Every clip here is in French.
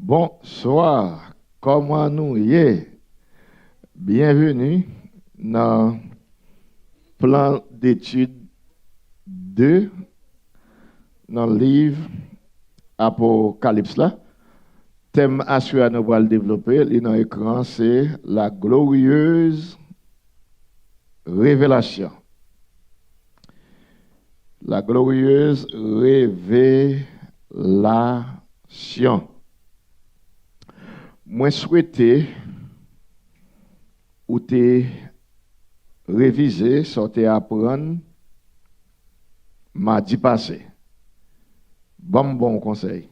Bonsoir, comment nous y est? Bienvenue dans le plan d'études 2 dans le livre Apocalypse là. Thème assuré à nous pour le développer, dans l'écran, c'est la glorieuse révélation. La glorieuse révélation. Moi souhaité ou te réviser, sortir apprendre mardi passé. Bon conseil.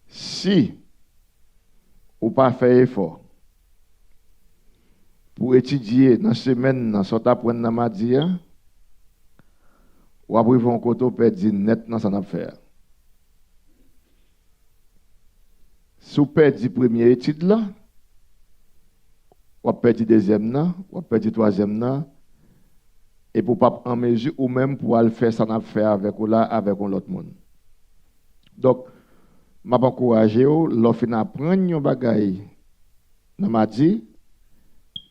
Si ou pas fait effort pour étudier dans la semaine, dans sortir apprendre dans mardi, ou après vont koto perdre net dans ça faire. Si vous perdez la première étude là, ou perdez la deuxième là, ou perdez la troisième là, et pour pas en mesure ou même pour aller faire ça n'a faire avec ou là avec l'autre monde. Donc m'a encourager ou l'offre apprendre un bagay dans mardi,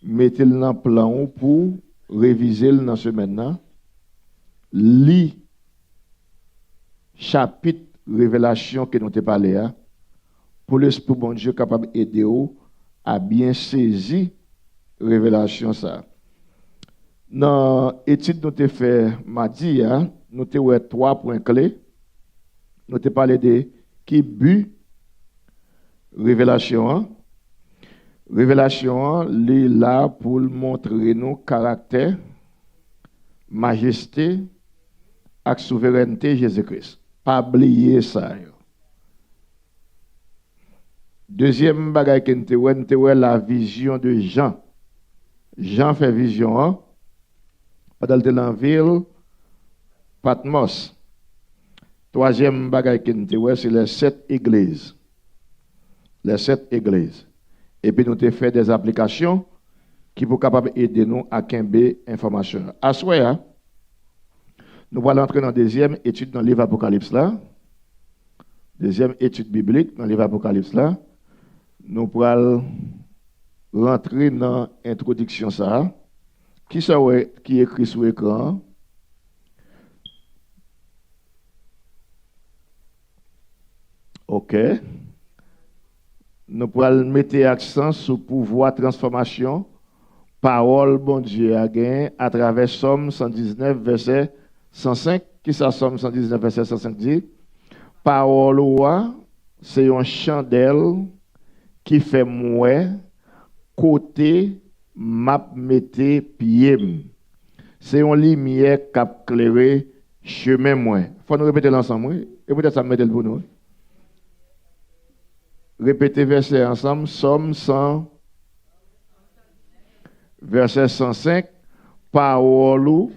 mettez-le dans plan pour réviser dans semaine là. Li chapitre révélation que nous t'ai parlé pour l'esprit bon Dieu capable d'aider à bien saisir révélation ça. Dans l'étude nous t'ai fait mardi, nous t'ai eu 3 points clés. Nous t'ai parlé de qui but révélation. Révélation est là pour montrer nos caractères, majesté et souveraineté Jésus-Christ. Pas oublier ça. Deuxième bagage que nous la vision de Jean. Jean fait vision pendant la ville Patmos. Troisième bagage que nous c'est les 7 églises. Les 7 églises. Et puis nous avons fait des applications qui vont capables aider nous à quimber information. À soir, nous allons entrer dans la deuxième étude dans le livre Apocalypse là. Deuxième étude biblique dans le livre Apocalypse là. Nous allons rentrer dans l'introduction ça. Qui est écrit sur l'écran? OK. Nous allons mettre l'accent sur le pouvoir de transformation. Parole, bon Dieu, à travers Somme 119, verset 105. Qui ça, Somme 119, verset 105 dit? Parole, c'est une chandelle qui fait mouais, côté, map mette pied. C'est une lumière qui a éclairé chemin mouais. Il faut nous répéter l'ensemble, et peut-être ça me met le pour nous. Répétez verset ensemble, Somme 100, verset 105. Parole,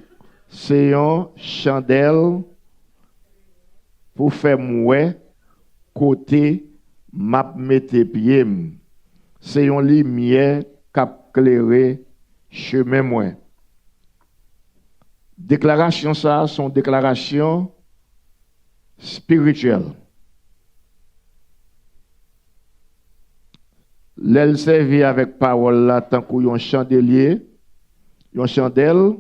c'est une chandelle pour faire mouais, côté, map mette pied. C'est une lumière qui a éclairé chemin mouais. Déclaration ça, sont déclarations spirituelles. L'elle servit avec parole là tant qu'on chandelier, une chandelle.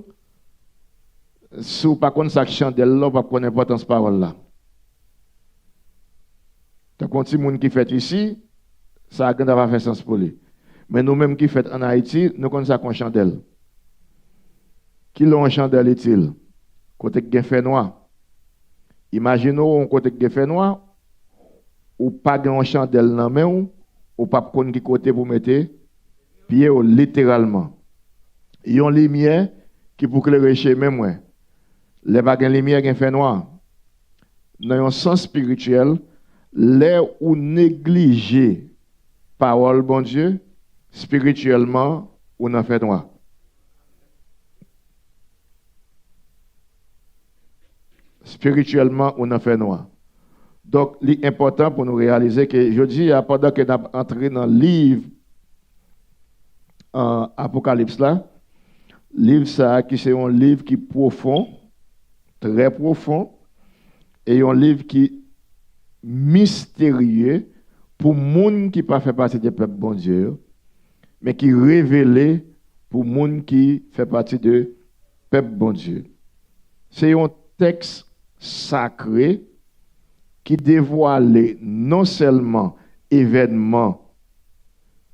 Si vous pas connaître ça chandelle là, pas connaître l'importance parole là. Tant qu'on petit monde qui fait ici, ça a pas fait sens pour lui. Mais nous-mêmes qui fait en Haïti, nous connaissons ça qu'on chandelle. Qui l'ont chandelle est-il? Côté qui fait noir. Imaginons un côté qui fait noir ou pas une chandelle dans main ou pas connait qui côté pour mettre pied littéralement. Il y a une lumière qui pour éclairer chemin moi. Les pas une lumière qui fait noir. Dans un sens spirituel, les ou négliger parole bon Dieu spirituellement ou n'en fait noir. Spirituellement ou n'en fait noir. Donc, l'important pour nous réaliser que je dis, pendant que nous entré dans le livre Apocalypse là, livre ça qui c'est un livre qui est profond, très profond, et un livre qui est mystérieux pour monde qui pas fait partie du peuple bon Dieu, mais qui révélé pour monde qui fait partie de peuple bon Dieu. C'est un texte sacré qui dévoile non seulement événements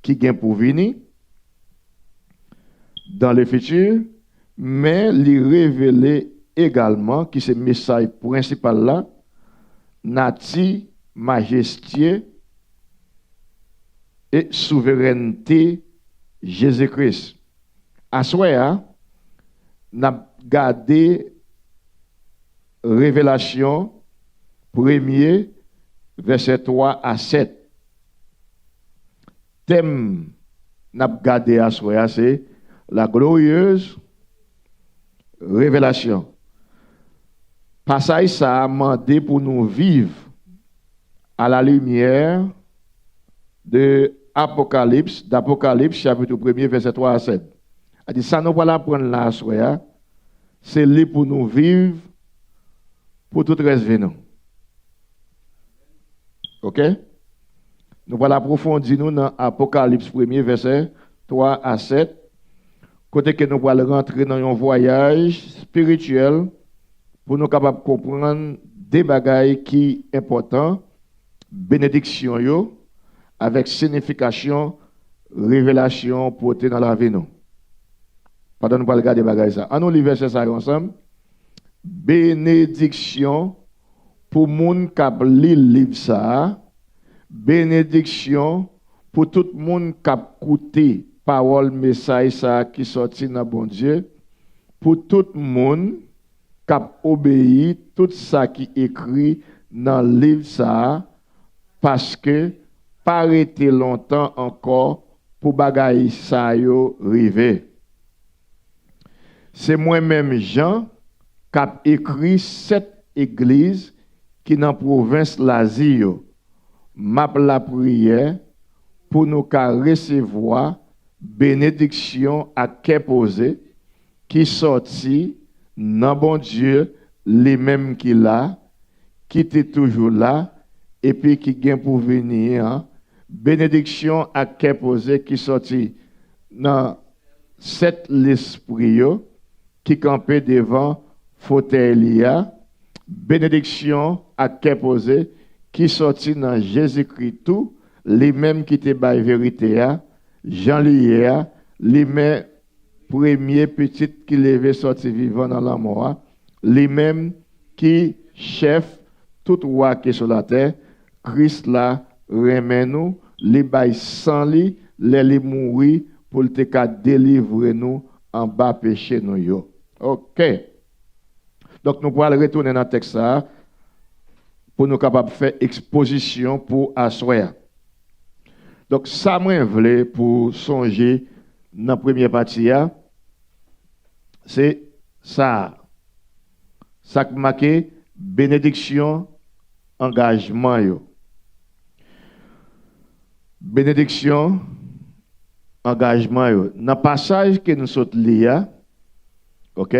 qui viennent pour venir dans le futur, mais les révéler également qui c'est le message principal là, nati, majesté et souveraineté Jésus-Christ. À soi, n'a gardé Révélation 1er, verset 3 à 7. Thème n'a gardé à soi, c'est la glorieuse révélation. Passage ça a demandé pour nous vivre à la lumière de d'Apocalypse chapitre 1er verset 3 à 7. A dit ça nous voilà prendre là soya, c'est là pour nous vivre pour tout reste venant. OK? Nous voilà approfondir nous dans Apocalypse 1er verset 3 à 7. Côté que nous allons rentrer dans un voyage spirituel pour nous capables de comprendre des bagailles qui sont importants, bénédiction yo, avec signification, révélation portée dans la vie nous. Pendant nous pas regarder bagailles ça. On nous lit verset ça ensemble. Bénédiction pour moun k'ap li livre ça. Bénédiction pour tout moun k'ap écouter parole message ça qui sorti dans bon Dieu. Pour tout moun k'ap obéi tout ça qui écrit dans livre ça parce que pas arrêter longtemps encore pour bagaille ça yo rive. C'est moi-même Jean qui a écrit 7 églises qui dans la province l'Asie. M'a la prière pour nous recevoir bénédiction à qui posé qui sorti dans bon Dieu les mêmes qui là qui était toujours là et puis qui vient pour venir. Hein? Bénédiction à qui posé qui sorti dans 7 l'esprit qui campait devant fauteuil. Bénédiction à qui posé qui sorti dans Jésus-Christ tout, les mêmes qui te bail vérité, Jean lié, les mêmes premiers petites qui levaient sorti vivant dans la mort, les mêmes qui chef tout roi qui est sur la terre, Christ là remet nous, les bail sans li, les mourir pour te délivrer nous en bas péché nous yo. OK. Donc nous pourrons retourner dans le texte ça pour nous capables de faire exposition pour asseoir. Donc ça moi voulais pour songer dans la première partie c'est ça. Ça qui marqué bénédiction engagement yo. Bénédiction engagement yo. Dans le passage que nous sommes lire, OK?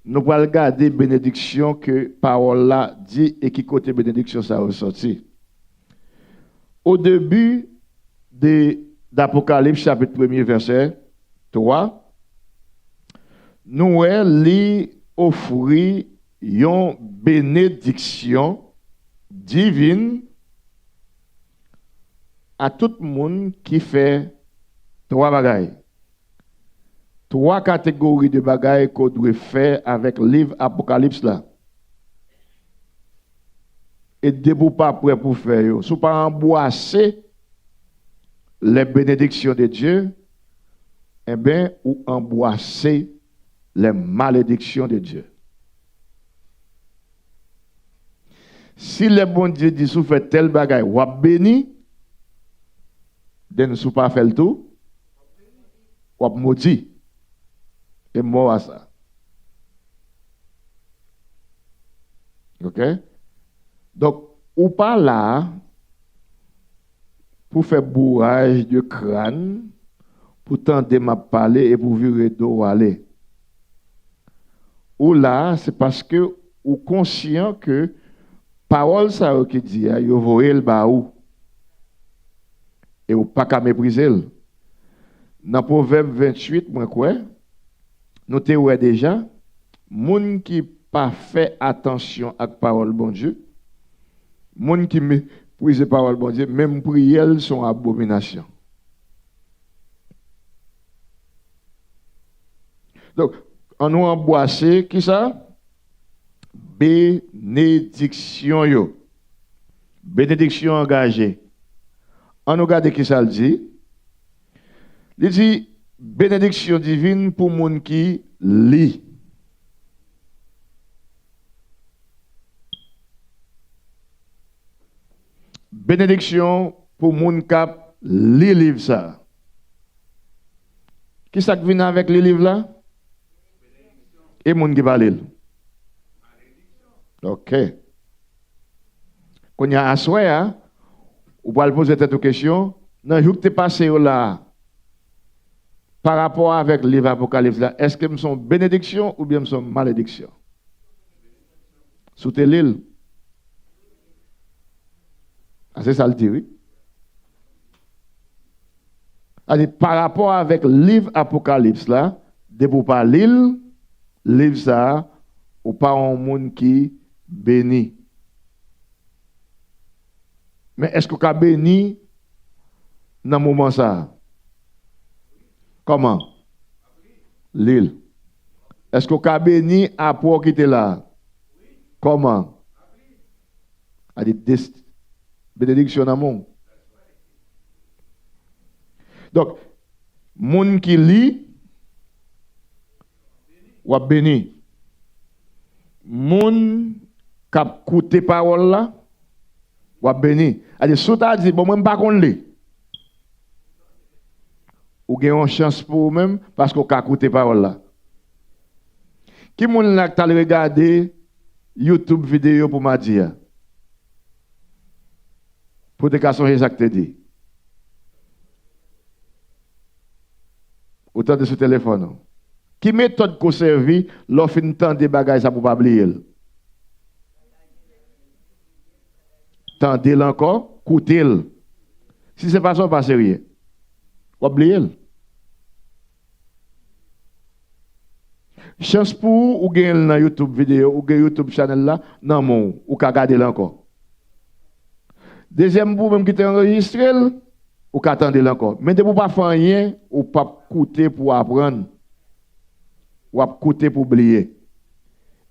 Nous allons regarder bénédiction que parole là dit et qui côté bénédiction ça ressorti. Au début d'Apocalypse chapitre 1er verset 3, nous allons offrir une bénédiction divine à tout le monde qui fait 3 bagailles. 3 catégories de bagailles qu'on doit faire avec le livre Apocalypse là. Et debout pas prêt pour faire. Si vous pas emboîser les bénédictions de Dieu, eh bien, ou emboîser les malédictions de Dieu. Si le bon Dieu dit si vous faites tel bagaille, ou béni, si vous pas fait le tout, ou maudit. Et mort à ça. OK? Donc, ou pas là pour faire bourrage de crâne, pour tenter ma parler et pour virer d'eau aller. Ou là, c'est parce que ou conscient que parole ça qui dit, yo voyez le baou. pas qu'à mépriser. Dans Proverbe 28, moi quoi, nous te ouais déjà, moun qui pas fait attention à la parole bon Dieu, moun qui méprise la parole bon Dieu, même prières sont abomination. Donc, on nous emboissé, qui ça? Bénédiction yo. Bénédiction engagée. On nous regarde qui ça le dit. Il dit bénédiction divine pour moun qui lit. Bénédiction pour moun kap li livre ça. Qui ça qui vient avec les livres là? Et moun qui parle. OK. Quand il y a assoya, ou va poser cette question, dans jour que tu passé là par rapport avec le livre Apocalypse là, est-ce que me sont bénédiction ou bien me sont malédiction? Sous tes l'île. Ah, c'est ça le dit, oui. Alors, par rapport avec le livre Apocalypse là, de pour pas l'île, livre ça, ou pas un monde qui béni. Mais est-ce qu'on a béni dans le moment ça? Comment? L'île. Est-ce qu'on a béni après quitter là? Comment? A dit bénédiction dans le monde. Donc, moun qui lit, ou a béni. Moun qui a écouté parole là, ou a béni. A dit, si tu as dit, bon, moi, pas qu'on lit. Ou gagne une chance pour vous-même parce qu'on a écouté parole là. Qui moun là qui a regardé YouTube vidéo pour m'a dire? Pour des cas exacts dit. Autant de ce téléphone. Qui méthode qu'on servi l'offre une temps des bagages ça pour pas oublier. Tendez encore, coûtez-le. Si c'est pas ça, pas sérieux. Oubliez. Chance pour ou gagner dans YouTube vidéo ou gagner YouTube channel là, non mon ou ka garder encore. Deuxième pour même qui t'est enregistré ou ka attendre encore. Mais de pour pas faire rien ou pas coûter pour apprendre. Ou pas coûter pour oublier.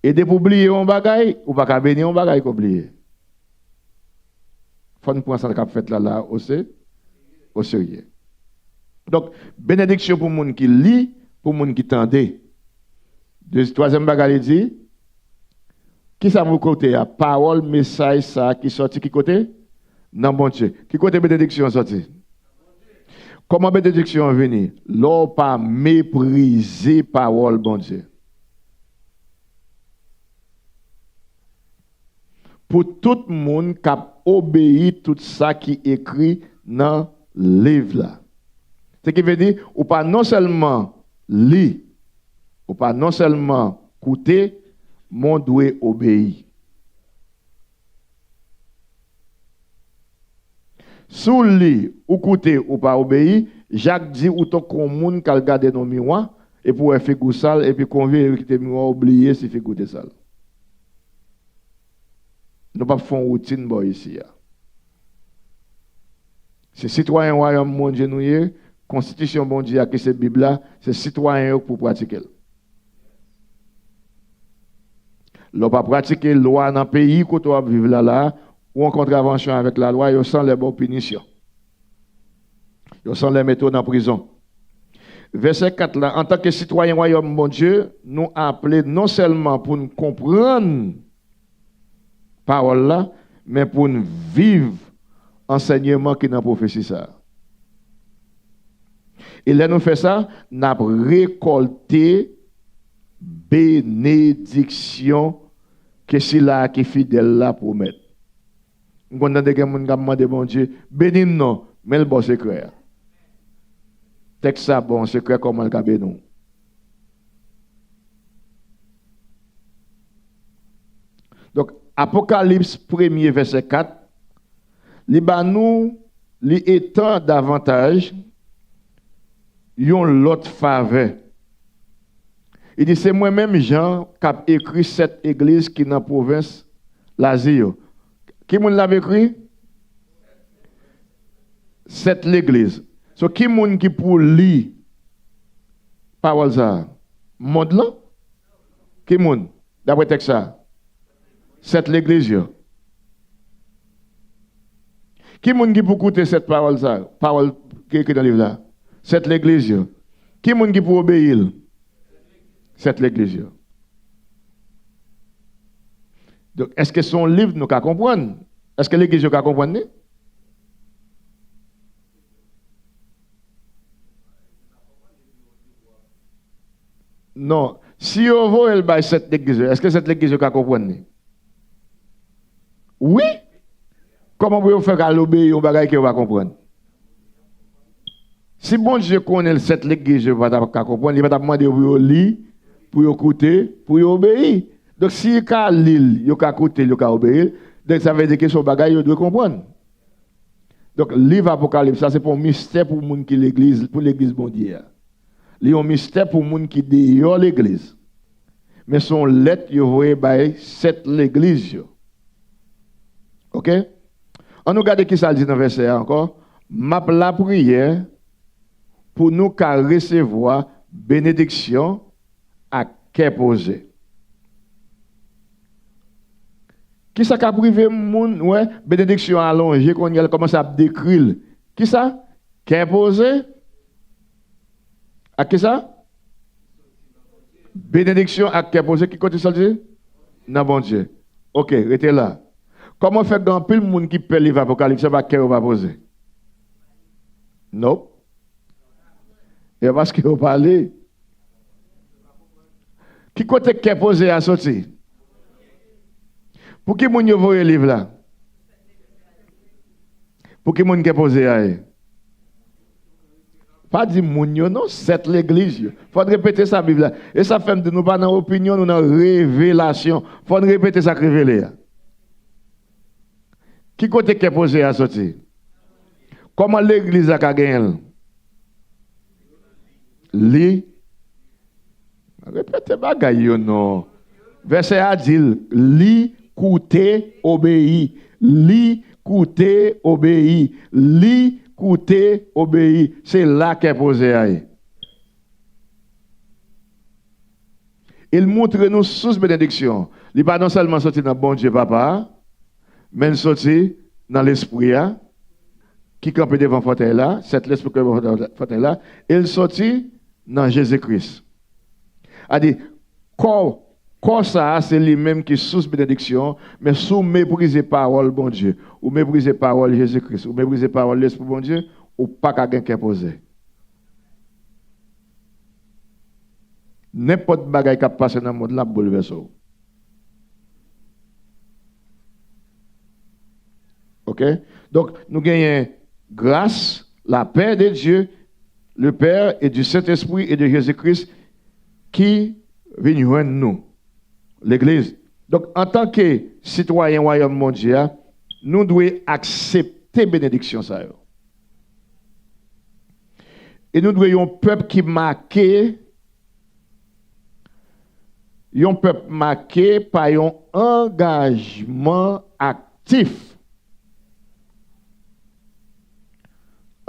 Et de pour oublier un bagage ou pas ka bénir un bagage pour oublier. Faut nous prendre ça qu'a fait là au sérieux. Donc bénédiction pour monde qui lit, pour monde qui tendait. Troisième bagage dit qui ça vous côté a parole message ça qui sorti qui côté non bon Dieu. Qui côté bénédiction sorti? Comment bénédiction venir? L'on pas mépriser parole bon Dieu. Pour tout le monde qui a obéi tout ça qui est écrit dans le livre là. Ce qui veut dire, ou pas non seulement lire, ou pas non seulement écouter, mais doit obéir. Sous lit, ou écouter, ou pas obéir, Jacques dit, ou ton monde qui a regardé nos miroirs, et pour faire goût sale, et puis convient que tes miroirs oublier si fait goûter sale. Nous ne pouvons pas faire une routine ici. C'est citoyen royaume mon Dieu nous constitution bon Dieu qui c'est Bible là, c'est citoyen pour pratiquer. L'on pas pratiquer loi dans le pays où tu vas vivre là ou en contravention avec la loi, ils sont les bonnes punitions. Ils sont les méthodes en prison. Verset 4 là, en tant que citoyen royaume mon Dieu, nous appelons non seulement pour nous comprendre parole là, mais pour nous vivre enseignement qui dans prophétie ça. Et là nous fait ça, nous avons récolté bénédiction que c'est là qui est fidèle là pour mettre. Nous avons des gens qui demandent bon Dieu, bénis nous, mais le bon secret. Texte ça bon secret comment le bénir nous. Donc Apocalypse 1er verset 4, li ba nous li étant davantage yon l'autre faveur. Il dit c'est moi-même Jean qui a écrit cette église qui est dans la province l'Asie. Qui moun l'a écrit? C'est l'église. So qui moun qui pour lire parole ça? Monde là? Qui moun? D'après texte ça? C'est l'église yo. Qui moun qui pour écouter cette parole ça? Parole qui est écrite dans le livre là? C'est l'église yo. Qui moun qui pour obéir? C'est l'église yo. Donc est-ce que son livre nous ka comprendre? Est-ce que l'église yo ka comprendre? Non. Si on veut elle bail cette église, est-ce que cette église ka comprendre? Oui. Comment vous faire à l'obéir au bagage que va comprendre? Si bon Dieu connaît cette église, je va pas comprendre, il va demander pour lire, pour écouter, pour obéir. Donc si il ka lire, il ka écouter, il ka obéir, donc ça veut dire que son bagage il doit comprendre. Donc livre Apocalypse, ça c'est pour mystère pour monde qui l'église, pour l'église bon Dieu. Il y a un mystère pour monde qui dehors l'église. Mais son lettre yo voyé by cette l'église. OK? On nous regarde qui ça dit dans le verset encore. M'a la prière pour nous qu'à recevoir bénédiction à cœur posé. Qui ça qu'a privé moun ouais bénédiction allongée qu'on y a commencé à décrire. Qui ça? Cœur posé? À qui ça? Bénédiction à cœur posé qui côté ça dit? Non bon Dieu. OK, restez là. Comment faire grand pile monde qui peut livre Apocalypse va cœur va poser? Non. Et parce que vous parlez. Qui côté cœur posé à sortir? Pour qui moun yo voye livre là? Pour qui moun qui posé à? Pas dit moun yo non, c'est l'église. Il faut répéter ça Bible là. Et ça fait de nous pas dans opinion, nous dans révélation. Il faut répéter ça révélé. Qui côté qui posé à sortir? Comment l'église a gagné? Li. Répétez bagay yo non. Verset a dit li coûter obéi. Li coûter obéi. Li coûter obéi. C'est là qu'est posé à. Il montre nous sous bénédiction. Il pas non seulement sorti dans bon Dieu papa, mais sorti dans l'esprit qui campe devant fauteuil là, cet l'esprit qui devant fauteuil là, il sorti dans Jésus-Christ. A dit corps ça c'est lui-même qui sous bénédiction, mais sous mépriser parole bon Dieu, ou mépriser parole Jésus-Christ, ou mépriser parole l'esprit bon Dieu, ou pas quelqu'un qui est posé. N'importe bagaille qui passe dans le monde là bouleverse. OK? Donc nous gagnons grâce, la paix de Dieu, le Père et du Saint-Esprit et de Jésus-Christ qui viennent joindre nous, l'Église. Donc, en tant que citoyen royaume mondial, nous devons accepter bénédiction ça. Et nous devons un peuple qui marqué, un peuple marqué par un engagement actif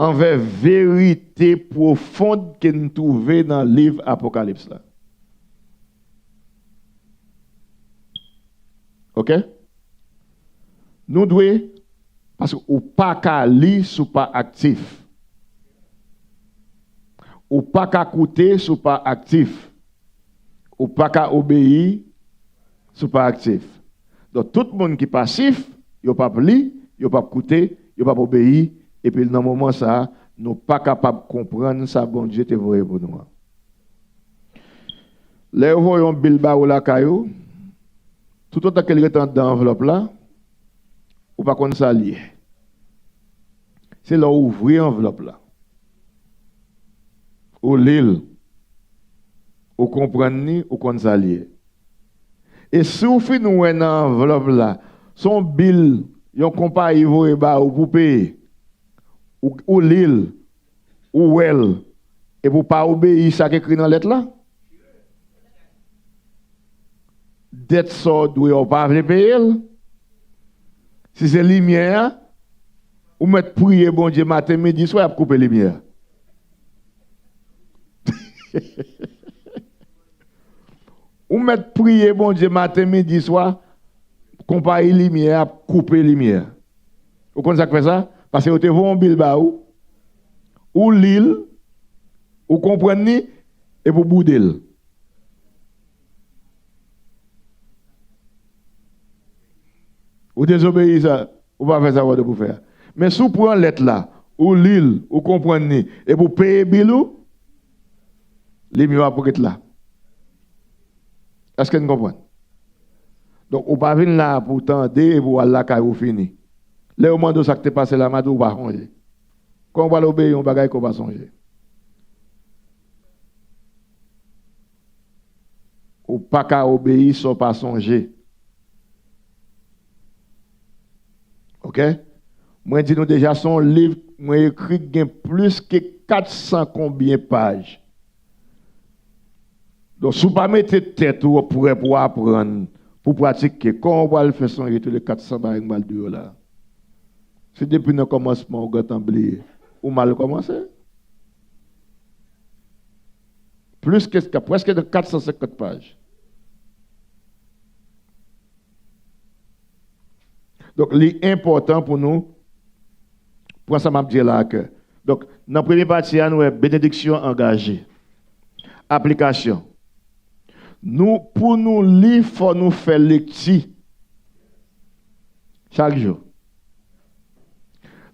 envers vérité profonde que nous trouvons dans le livre Apocalypse là. OK? Nous devons, parce qu'on pas qu'à lire si pas actif. Ou pas qu'à écouter si pas actif. Ou pas qu'à obéir si pas actif. Donc tout le monde qui est passif, il n'a pas lire, il n'a pas écouter, il n'a pas obéir. Et puis, dans le moment ça, nous ne sommes pas capables de comprendre ça, bon Dieu te voyait pour nous. Là, vous voyez un bilba ou la caillou, tout autant qu'elle est dans l'enveloppe là, ou pas qu'on s'allie. C'est là où ouvrir l'enveloppe là. Ou l'île, ou comprendre, ou qu'on s'allie. Et si vous faites nous une enveloppe là, son bill, yon compagnie vous ou pour payer. ou l'île, ou elle, et pour pas obéir ça qui écrit dans la lettre là. Dette ça doit pas payer. Si c'est lumière, ou mettre prier bon Dieu matin, midi, soir, pour couper lumière. Ou mettre prier bon Dieu matin, midi, soir, comparer lumière, couper lumière. Vous connaissez ça que fait ça? Parce que vous avez un Bilbao, ou l'île, vous comprenez, et vous boudez. Vous désobéissez ça, vous ne pouvez pas faire ça pour faire. Mais si vous prenez lettre là, ou l'île, vous comprenez, et vous payez bilou, les mieux pour être là. Est-ce que vous comprenez? Donc, vous ne pouvez pas venir là pour tendre et pour aller là quand vous finissez. Les moments où ça qui passé là, vous ne pouvez pas changer. Quand on va l'obéir, on ne peut pas changer. Ou pas qu'à obéir sans pas songer. OK? Moi, dis nous déjà, son livre, moi, écrit plus que 400 combien de pages. Donc, si vous ne pas mettre tête pour apprendre, pour pratiquer, quand on va le faire songer tous les 400 pages là. C'est depuis le commencement, on a oublié. Ou mal commencé. Presque de 450 pages. Donc, l'important pour nous, pour ça m'a dit là que. Donc, dans la première partie, nous avons bénédiction engagée. Application. Nous, pour nous lire, il faut nous faire lecture. Chaque jour.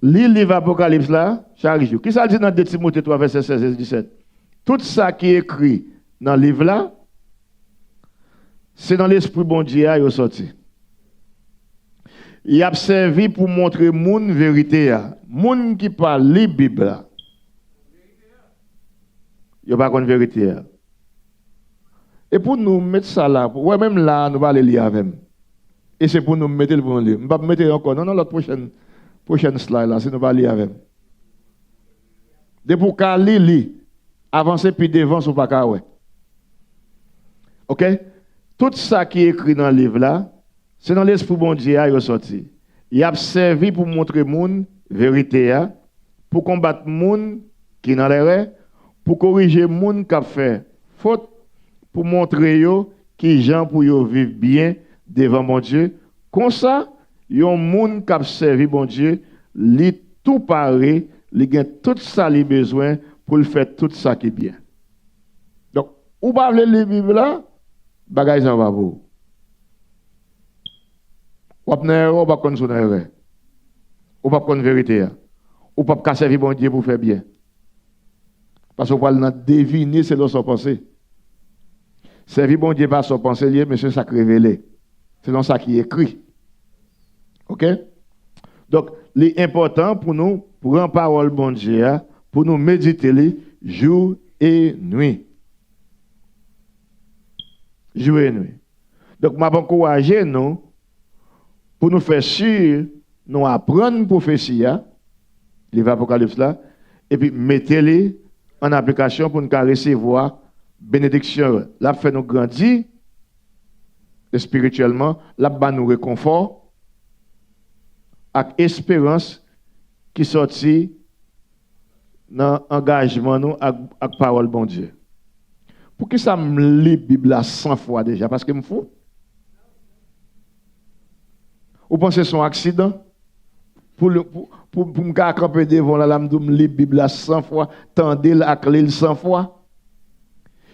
Lire le livre Apocalypse là, chaque jour. Qui ça dit dans 2 Timothée 3, verset 16 et 17? Tout ça qui est écrit dans le livre là, c'est dans l'esprit bon Dieu qui est sorti. Il a servi pour montrer moun vérité. Moun qui parle la Bible. Il n'y a pas de vérité. Et pour nous mettre ça là, ouais, même là, nous allons lire avec. Et c'est pour nous mettre le bon livre. Je ne vais pas mettre encore. Non, la prochaine slide là, c'est nous allons lire avec. De pour qu'à lire, avancer puis devant, ce n'est pas qu'à ouais. OK? Tout ça qui est écrit dans le livre là, c'est dans l'esprit bon Dieu qui est sorti. Il a servi pour montrer moun vérité, pour combattre moun qui dans l'erreur, pour corriger moun qui a fait faute, pour montrer yo qui gens pour yo vivre bien devant mon Dieu. Comme ça, yon moun qui a servi bon Dieu, li tout paré, li gen tout ça li besoin pour le faire tout ça qui est bien. Donc, ou pas le Bible là, bagay ça va vous. Ou pas connaître son erreur. Ou pas connaître vérité. Ou pas servir bon Dieu pour faire bien. Parce qu'on parle de deviner selon son pensée. Servir bon Dieu par son pensée, mais c'est ça qui est révélé. C'est ça qui est écrit. OK? Donc, l'important pour nous, pour en parole bon Dieu, pour nous méditer jour et nuit. Jour et nuit. Donc, je vais encourager nous pour nous faire sûr, nous apprendre la prophétie, livre Apocalypse là, et puis mettez-les en application pour nous recevoir bénédiction. Là, fait nous grandir spirituellement, là, nous réconfort, avec espérance qui sortit dans l'engagement nous avec parole bon Dieu. Pour que ça me lit la Bible 100 fois déjà, parce que me fou. Vous pensez que c'est un accident? Pour me camper devant la lame, je lis la Bible 100 fois, tendez la clé 100 fois.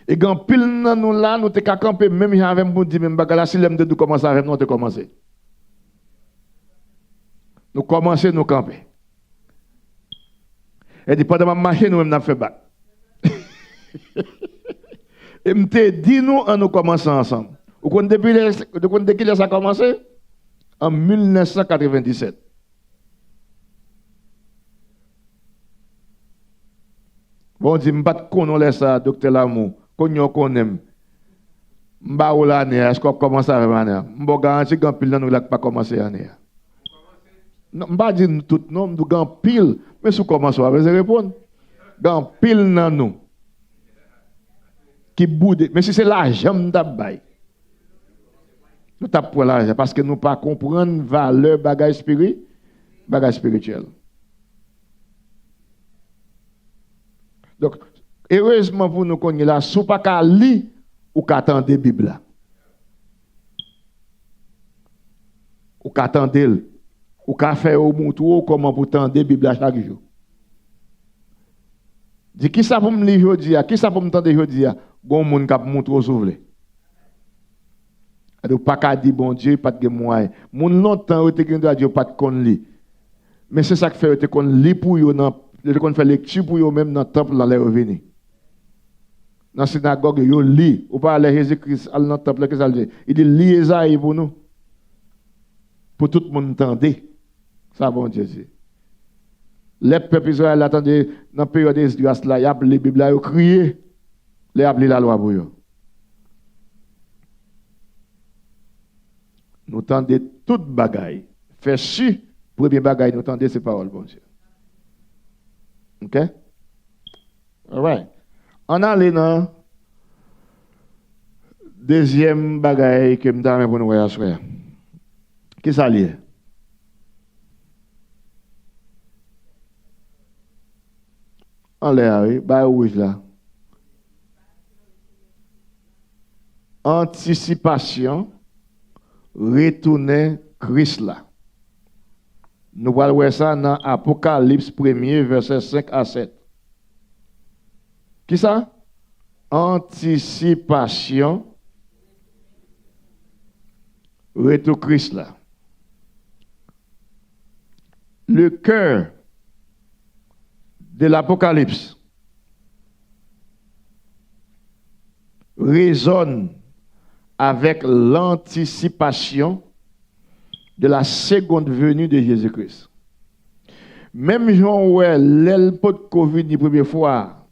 Et quand pile nous là, nous te camper même avec nous dire même bagala si l'aime de commencer avec nous, on te commencer. Nous commencer nous camper. Et puis pendant ma marche nous même n'a fait battre. Et me dit nous en nous commençant ensemble. Vous connaissez depuis que ça a commencé? En 1997. Bon, je ne sais pas si ça, docteur Lamou, qu'on connaît. Je ne sais pas si est-ce qu'on commence avec l'année. Je ne garantis que pile nous n'avons pas commencé l'année. Non, je ne sais pas dire tout, non, nous avons pile. Mais si comment ça va répondre? Dans pile dans nous. Qui boude. Mais si c'est l'argent, nous t'abbaye. Nous tapons pour l'argent parce que nous ne pas comprendre valeur bagage spirituel. Donc, heureusement pour nous qu'on est là, si vous pas qu'à lire ou qu'à attendre la Bible. Ou qu'à attendre, ou qu'à faire au montre comment pour attendre la Bible chaque jour. Dis qui ça pour me lire aujourd'hui, qui ça pour me tendre aujourd'hui, bon monde qui montre au souffle. Donc pas qu'à dire bon Dieu pas de moyen. Mon longtemps était que Dieu pas de kon li. Mais c'est ça qui fait que kon li pour yo dans qu'on fait lecture pour yo même dans le temple dans les revenir. Dans la synagogue yo li, ou pas aller Jésus-Christ dans le temple que ça dit. Il dit li Esaïe pour nous. Pour tout le monde entendre. Ça bon Dieu dit. Les peuples Israël attendaient dans la période de grâce là, y a les Bible là, ils criaient, les appelé la loi pour eux. Nous tendons toute bagaille. Fait su, premier bagaille, nous tendons ces paroles, bon Dieu. OK? All right. On a allé dans deuxième bagaille que nous avons pour nous voir. Qui ça lié? En l'air, oui, bah rouge là. Anticipation, retourner Christ là. Nous allons voir ça dans Apocalypse 1er, verset 5 à 7. Qui ça? Anticipation, retour Christ là. Le cœur de l'Apocalypse résonne avec l'anticipation de la seconde venue de Jésus-Christ. Même Jean ouais l'elpo de Covid la première fois,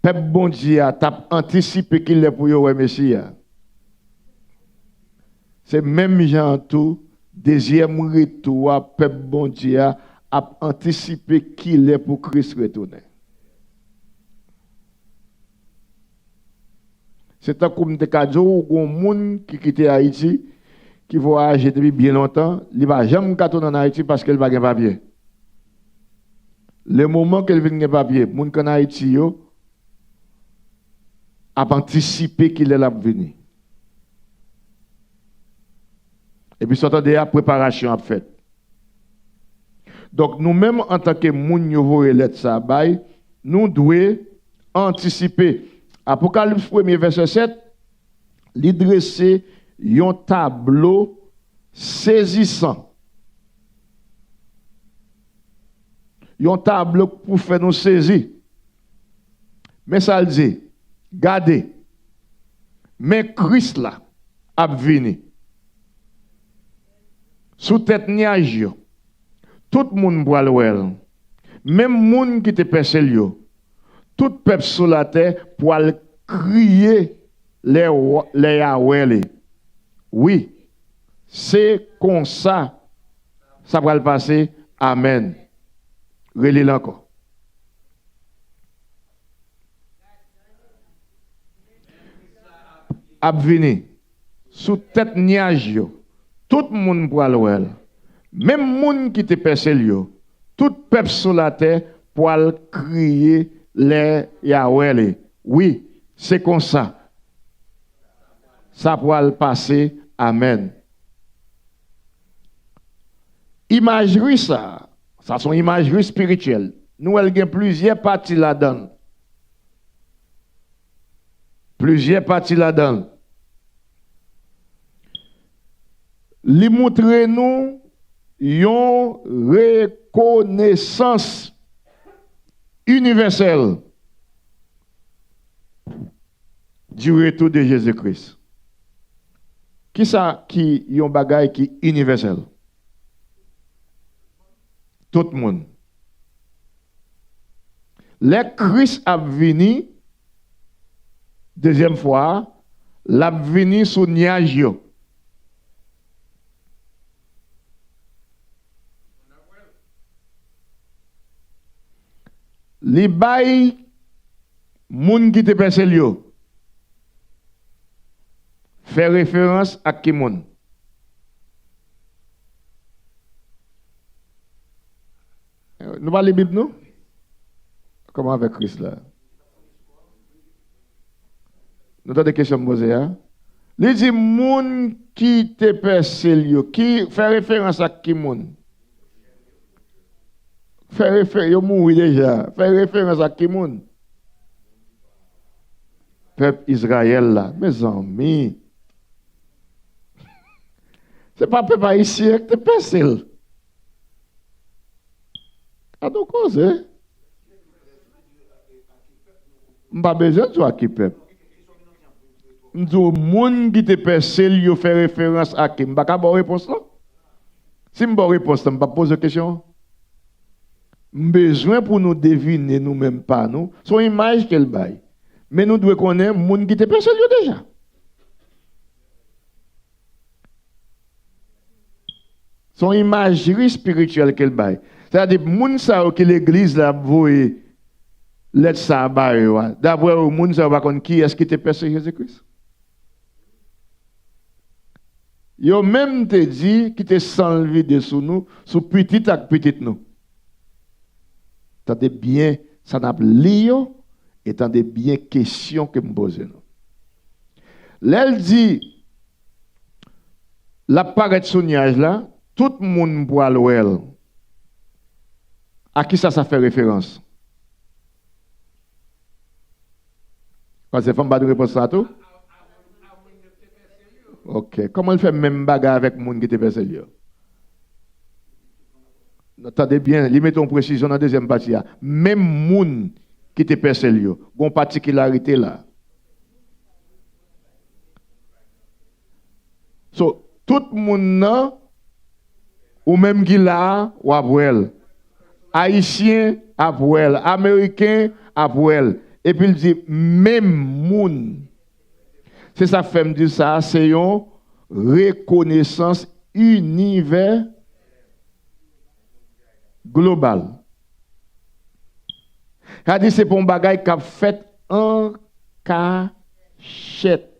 peuple bon Dieu a anticipé qu'il est pour le Messie. C'est même Jean tout deuxième retour, peuple bon Dieu a anticipé qu'il est pour Christ retourner. C'est un comme de cadeau ou un monde qui quitte Haïti, qui voyage depuis bien longtemps, il ne va jamais retourner en Haïti parce qu'il va pas de papier. Le moment qu'il vient de papier, les gens qui sont en Haïti a anticipé qu'il est là pour venir. Et puis, sortant de la préparation à faire. Donc, nous-mêmes, en tant que moun nouveau élève ça, nous devons anticiper. Apocalypse 1er, verset 7, il dresse un tableau saisissant. Un tableau pour faire nous saisir. Mais ça le dit, gardez. Mais Christ là, a venu. Sous tête nuage, tout le monde boit l'ouel. Même le monde qui te percé, tout peuple sur la terre pour crier les Yahweh. Oui, c'est comme ça, ça va le passer. Amen. Relis encore. Abvini, sous tête nuage, tout le monde boit l'ouel. Même le monde qui te percé, tout peuple sur la terre pour crier les Yahweh. Oui, c'est comme ça. Ça pourra le passer. Amen. Imagerie ça sont imagerie spirituelle. Nous avons plusieurs parties là-dedans. Plusieurs parties là-dedans. Li montre nous une reconnaissance universelle du retour de Jésus-Christ. Qui ça qui yon bagay qui universel? Tout le monde. Le Christ a venu deuxième fois, l'a venu sous nuage. li bay moun qui te percé yo fait référence à qui moun? Nous parlons de la Bible, nous? Comment avec Christ là? Nous avons des questions à poser. Il dit moun qui te percé yo, qui fait référence à qui moun? Fait référence, yo mouri déjà. Fait référence à qui moun? Peuple Israël là, mes amis. C'est pas peuple haïtien qui te percé. A donc cause, hein? M'pas besoin de toi qui peuple. M'dou moun qui te percé, yo fait référence à qui? M'pas ka bon réponse là? Si m'pas réponse, m'pas poser question. Besoin pour nous deviner nous-mêmes pas nous, son image qu'elle baille. Mais nous devons connaître moun qui te percé déjà. Son imagerie spirituelle qu'elle baille. C'est-à-dire, moun sa qui l'église la voye let ça baille. D'abord, moun sa va connaître qui est-ce qui te percé Jésus-Christ. Yo même te dit qui te s'enlever de sous nous, sous petit à petit nous. Tendez bien, ça n'a pas lié, et tendez bien question que me pose nous. L'elle dit, la paraît sonnage là, tout le monde boit l'ouel. À qui ça fait référence? Parce que femme pas de réponse à tout? Ok. Comment elle fait même bagarre avec le monde qui te percé? Attendez bien, lui mettons précision dans la deuxième partie. Même moun qui te percé, il y a une particularité là. So, tout le monde, ou même qui là, ou après, Haïtien, après, Américain, après. Et puis il dit, même moun. C'est ça fait me dire ça, c'est une reconnaissance universelle. Global. Il dit c'est pour un bagage qui a fait en cachette.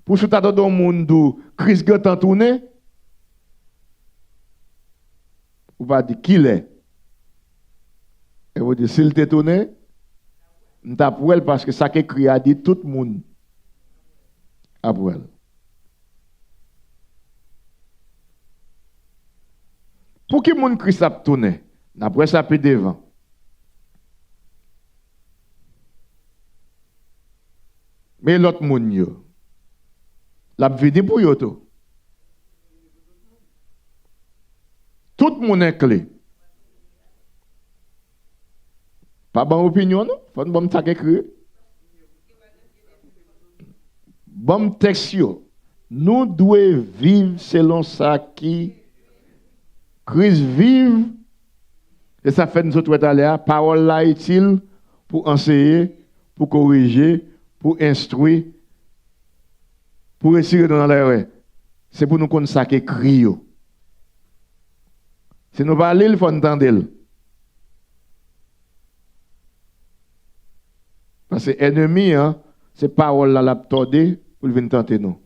Pour ce temps dans le monde, Christ a tourné, on va dire qui est. Et vous dites s'il t'est tourné, on t'a pour elle parce que ça qui écrit a dit tout le monde a pour elle. Pour qui moun Christ a tourné? Après ça peut devant. Mais l'autre moun yo, la vini pour yo to. Tout moun est clé. Pas bonne opinion non? Faut bon tak écrit. Bon texte yo. Nous devons vivre selon ça qui Christ vive, et ça fait nous autres aller, parole là utile pour enseigner, pour corriger, pour instruire, pour retirer dans l'erreur. C'est pour nous connaître ça qui est écrit. Si nous parlons, il faut entendre. Parce que l'ennemi, c'est parole là, la tordée, pour venir tenter nous.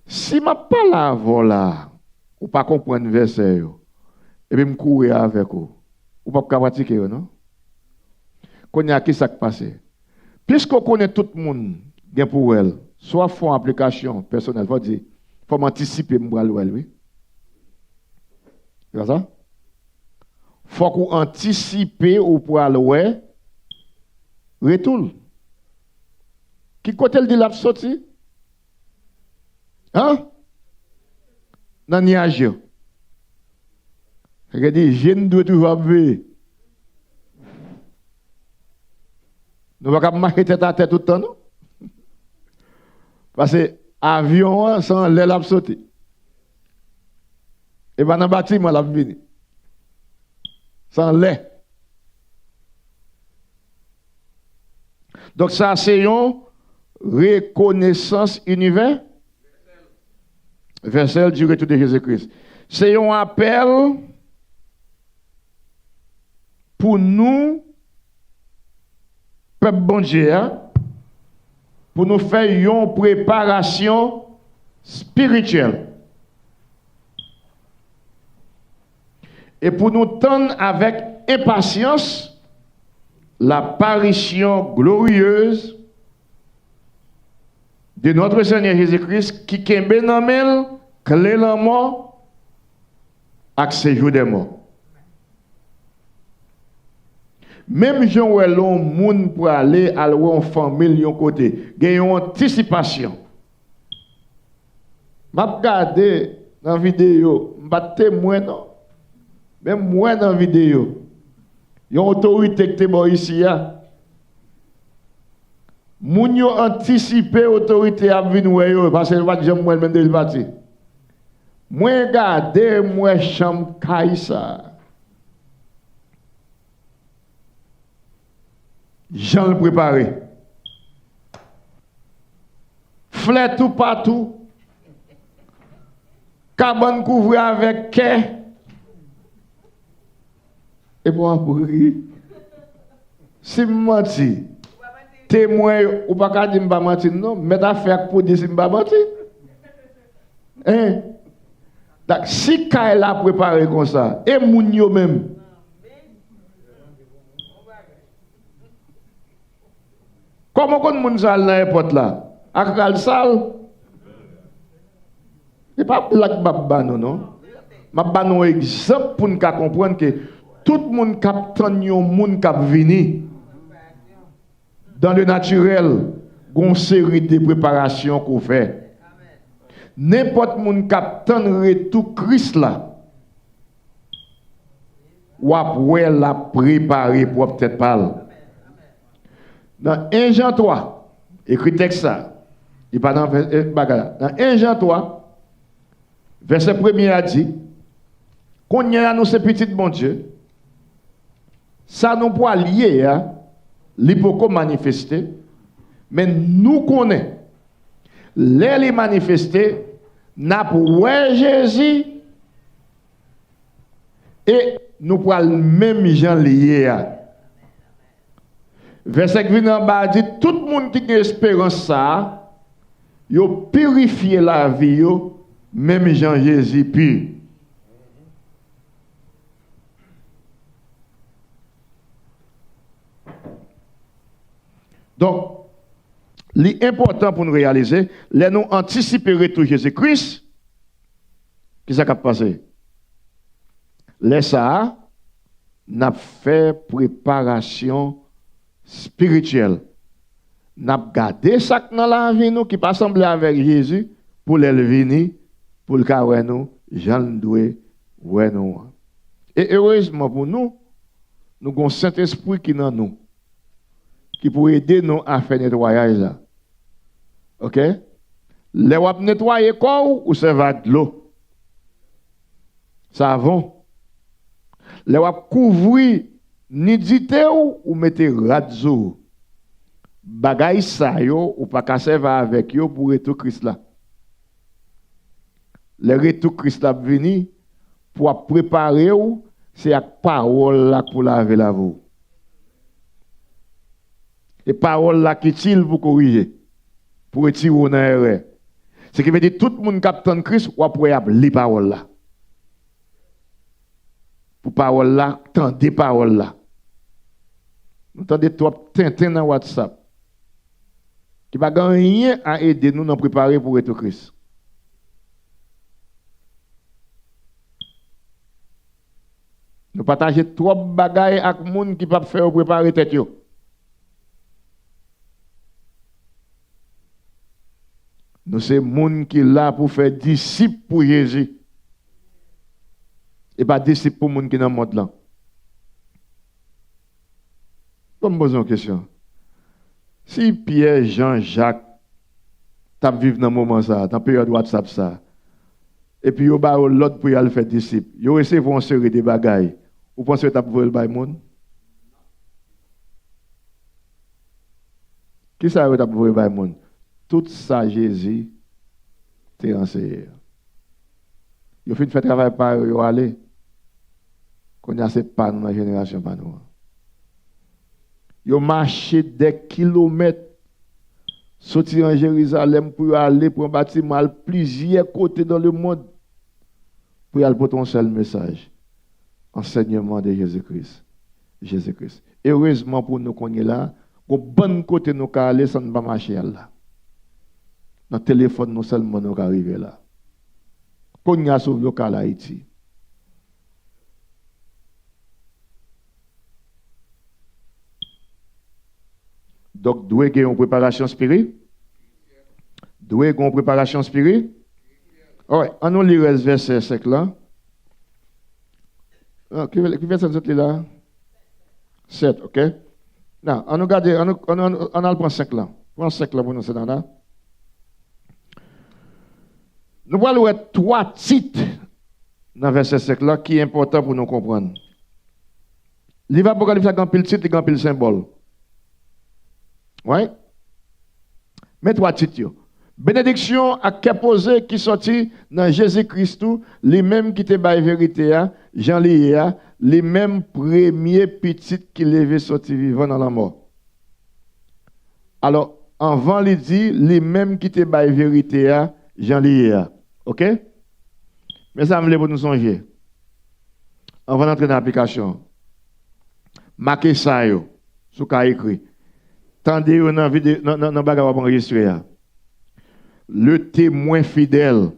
Si je ne parle pas avant là, ou pas comprendre le verset, et puis me courir avec vous. Ou pas pratiquer, non? Qu'on y a qui ça qui passe. Puisqu'on connaît tout le monde, bien pour elle, soit font application personnelle, faut dire, faut anticiper m'bral oui. C'est ça? Faut qu'on anticipe ou pour aller retour. Qui côté le dit la sorti? Hein? Dans le nuage. Regardez, je ne dois toujours veiller. Nous ne pouvons pas marcher tête à tête tout le temps, non? Parce que l'avion, sans l'aile a sauté. Et bien dans le bâtiment, la venu. Sans l'aile. Donc ça, c'est une reconnaissance universelle. Verset du retour de Jésus-Christ. C'est un appel pour nous, peuple bon Dieu, pour nous faire une préparation spirituelle. Et pour nous tendre avec impatience l'apparition glorieuse de notre Seigneur Jésus-Christ qui kembe nan mel, clé la mort, ak séjour des morts. Même Jean ou l'on moun pour aller à en famille yon côté, gen yon anticipation. M'a regardé dans vidéo, m'a témoin non. Même moi dans vidéo. Yon autorité qui bon ici ya. Moun yo anticiper autorité a vinn wè yo parce que pas jamais moi même de parti. Moi regarder moi chambre Kaisa. Jean le préparé. Fleur tout partout. Cabane couvert avec quai. Et pour après, si je menti, témoin, ou pas qu'à dire que je menti, non, mais t'as fait pour dire que je menti. Hein? Donc, si Kaila a préparé comme ça, et Mounio même, comment on moun sal dans l'airport là? Akal sal? C'est pas blague babano, non? Ma banon exemple pour nous comprendre que tout le monde qui yon moun kap vini dans le naturel, gon série de préparations qu'on fait. N'importe moun kap tendre tout Christ là, ou après la préparer pour peut-être parler. Dans 1 Jean 3, écrit texte ça, il pas dans bagala. Dans 1 Jean 3, verset 1er a dit, qu'on y a nous ces petits bon Dieu, ça nous pas lier à l'hypoco manifester, mais nous connaissons les manifester, n'a pas Jésus et nous pas le même gens lié à. Verset qui vient en bas dit tout le monde qui a espérance ça, yo purifier la vie yo, même Jean Jésus pur. Donc, l'important pour nous réaliser, les nous anticiper retour Jésus-Christ, qui ça qui a passé? Les ça, n'a fait préparation spirituelle. N'a gardé ça dans la vie nous qui pas semblé avec Jésus pour les venir pour le cas où nous Jean doué ouais nous. Et heureusement pour nous, nous avons Saint-Esprit qui dans nous qui pour aider nous à faire nettoyage là. OK? Les wap nettoyer corps ou ça va de l'eau. Savon. Les wap couvrir nidité ou mettez radio. Bagay sa yo ou pas casser va avec yo pour retour Christ là. Le retour Christ là venir pour préparer ou c'est avec parole là pour laver la vous. Et parole là qui utile pour corriger, pour retirer une erreur. Ce qui veut dire tout le monde qui attend Christ ou après les paroles là. Pour parole là, tendez parole là. Nous tendez trop tintin dans WhatsApp. Qui va rien à aider nous à préparer pour être Christ. Nous partageons trop de bagailles avec les gens qui ne peuvent pas faire préparer tête. Nous sommes des gens qui sont là pour faire disciples pour Jésus. Et pas disciples pour les gens qui sont dans le monde là. Je me pose une question. Si Pierre, Jean, Jacques, t'as vécu dans le moment ça, dans la période WhatsApp ça, et puis ils ont l'autre pour y aller faire disciples, ils ont essayé de série des bagailles, vous pensez que t'as pu le monde? Qui ça vous pu le monde? Tout ça, Jésus, t'es enseigné. Ils ont fait travail par eux, aller. Qu'on y a ces pas dans la génération par nous. Ils ont marché des kilomètres, sorti en Jérusalem pour aller pour un bâtiment à plusieurs côtés dans le monde, pour aller pour un seul message. Enseignement de Jésus-Christ. Jésus-Christ. Heureusement pour nous qu'on est là, au bon côté nous aller, ça ne va pas marcher là. Dans le téléphone, nous seulement nous arriver là. Qu'on y a sauvé le cas Haïti. Donc, doit y avoir une préparation spirituelle. Doit y avoir une préparation spirituelle. Ouais, on nous lit le verset 5 là. Qui verset 7 là? 7, ok? Non, on nous garde, on a le point 5 là. Point 5 là pour nous, c'est là. Nous allons voir 3 titres dans le verset 5 là qui est important pour nous comprendre. Livre Apocalypse a un pile titre et un pile symbole. Ouais? Mais 3 titres. Bénédiction à posé qui sorti dans Jésus-Christ, les mêmes qui te baillent vérité, Jean Léa, les mêmes premiers petits qui levaient sorti vivant dans la mort. Alors, avant, il dit, les mêmes qui te baillent vérité, Jean Léa. OK? Mais ça me lève pour nous songer. On va entrer dans l'application. Marquez ça, sous cas écrit. Tendez dans la vidéo, dans le bagage enregistré. Le témoin fidèle.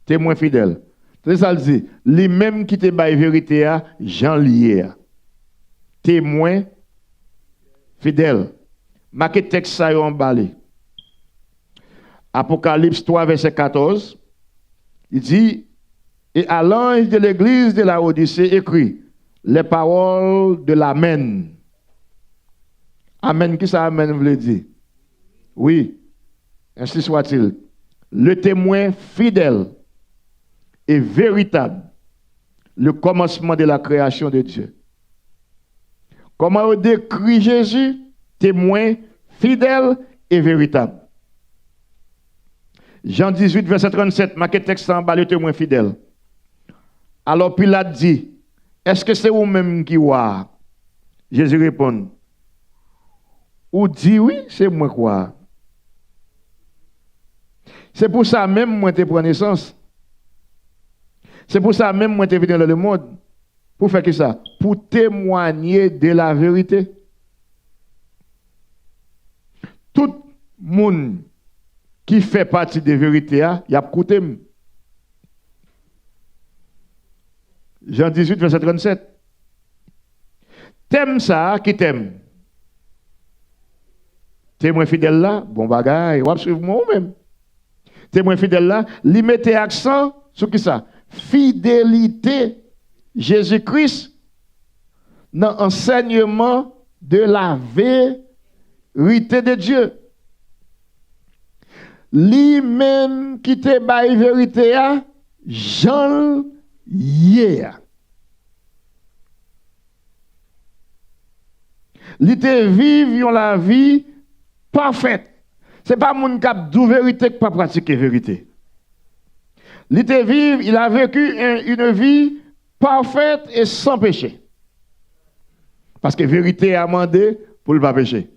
Témoin fidèle. C'est ça le dit. Les mêmes qui te baillent vérité, Jean lié. Témoin fidèle. Marquez texte ça en balé. Apocalypse 3, verset 14. Il dit, et à l'ange de l'église de la Odyssée écrit les paroles de l'Amen. Amen, qui ça Amen veut dire? Oui, ainsi soit-il. Le témoin fidèle et véritable, le commencement de la création de Dieu. Comment on décrit Jésus? Témoin fidèle et véritable. Jean 18, verset 37, marqué texte en bas, le témoin fidèle. Alors Pilate dit, est-ce que c'est vous-même qui voyez? Jésus répond, ou dit oui, c'est moi quoi. C'est pour ça même moi te prends naissance. C'est pour ça même moi te venu dans le monde. Pour faire que ça? Pour témoigner de la vérité. Tout le monde qui fait partie de la vérité, il y a écouté. Jean 18, verset 37. T'aimes ça, qui t'aime? Témoin fidèle là, bon bagaille, ou suivre moi même. Témoin fidèle là, lui mettez accent sur qui ça? Fidélité Jésus-Christ dans l'enseignement de la vérité de Dieu. Lui-même qui te baille vérité, Jean hier. Li te vivent la vie parfaite. C'est pas mon cap de vérité qui pas pratiquer vérité. Li te vivent, il a vécu une vie parfaite et sans péché. Parce que vérité a demandé pour ne pas pécher.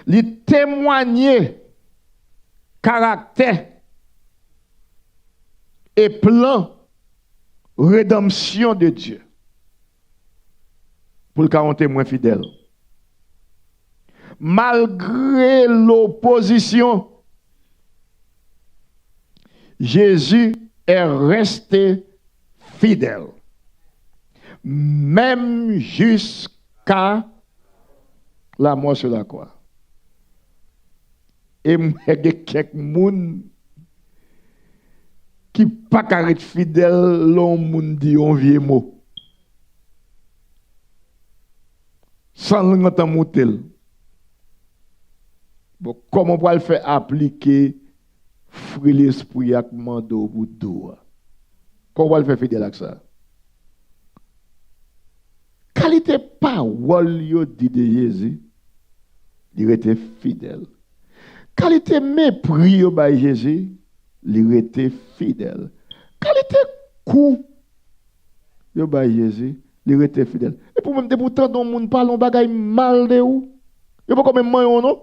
Li témoigner caractère et plan rédemption de Dieu. Pour le cas on témoin fidèle. Malgré l'opposition, Jésus est resté fidèle. Même jusqu'à la mort sur la croix. Et il y a quelques gens qui ne sont pas fidèles, l'on dit un vieux mot. Sans l'entendre. Bon, comment on peut le faire appliquer fruit l'esprit avec mando pour dos? Comment on va le faire fidèle avec ça? Qualité parole yo dit de Jésus, il était fidèle. Qualité mépris yo by Jésus, il était fidèle. Qualité coup Yo ba Jésus, il était fidèle. Et pour même pourtant dans monde parle on bagaille mal de ou. Yo pas comme moi non.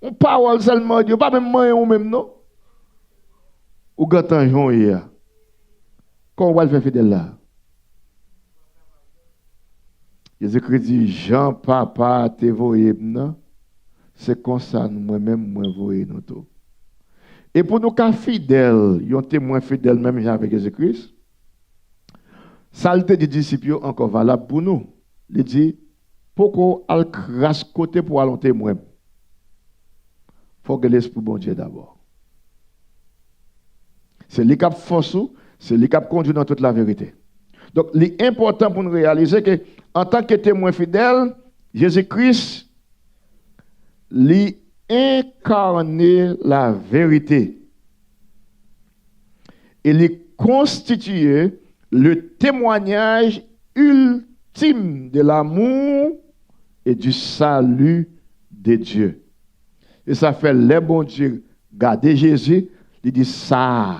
On parle seulement, yo pas même moi ou même non. Ou gantan jon hier. Comment on va le faire fidèle là? Jésus-Christ dit Jean papa te voyé non. C'est comme ça moi-même moi voyé nous tout. Et pour nous cas fidèles, yon témoin fidèle même avec Jésus-Christ. Saleté des disciples encore valable pour nous. Il dit pourquoi al crasse côté pour aller témoin. Faut que l'esprit bon Dieu d'abord. C'est lui qui force, c'est lui qui conduit dans toute la vérité. Donc, l'important pour nous réaliser que en tant que témoin fidèle, Jésus-Christ lui incarné la vérité. Il est constitué le témoignage ultime de l'amour et du salut de Dieu. Et ça fait les bons dieux garder Jésus, il dit ça,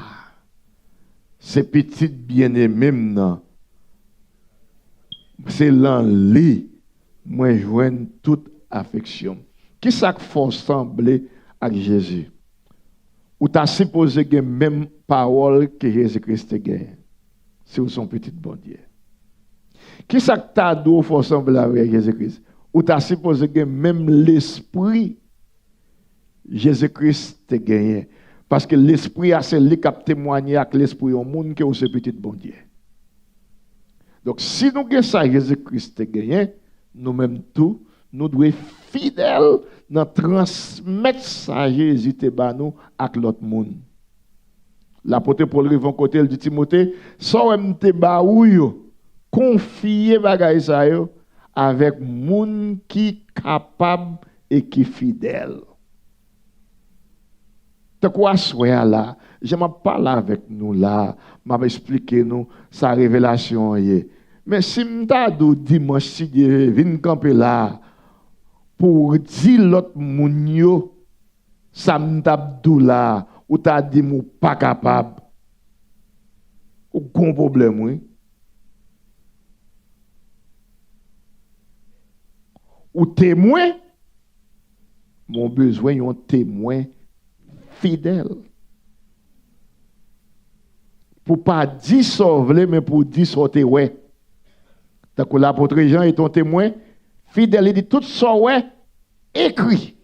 ces petites bien-aimées, c'est l'enli, moi joigne toute affection. Qui ça faut sembler avec Jésus? Ou t'as supposé que même parole que Jésus-Christ gagne? C'est son petit bon Dieu. Qui ça que t'as d'où faut sembler avec Jésus-Christ? Ou t'as supposé que même l'esprit Jésus-Christ te gagné. Parce que l'esprit a celui qui a témoigné avec l'esprit au monde que c'est petit bon Dieu. Donc si nous gagnons ça, Jésus-Christ te gagné, nous-mêmes tout, nous devons être fidèles dans transmettre ça Jésus te ba nous avec l'autre monde. L'apôtre Paul revient côté il dit Timothée, so te ba ou yo, confier bagay ça yo avec monde qui capable et qui fidèle. De quoi soit là, je m'en parle avec nous là, m'a expliqué nous sa révélation hier. Mais si m'ta do dimanche si Dieu vient camper là pour dire l'autre moun yo ça m'ta dou là ou t'a dit mou pas capable. Ou gon problème oui. Ou témoin mon besoin yon témoin fidèle. Pour pas dire sauver, mais pour dire sauter, ouais. Donc l'apôtre Jean est ton témoin fidèle. Il dit tout ça, ouais, écrit.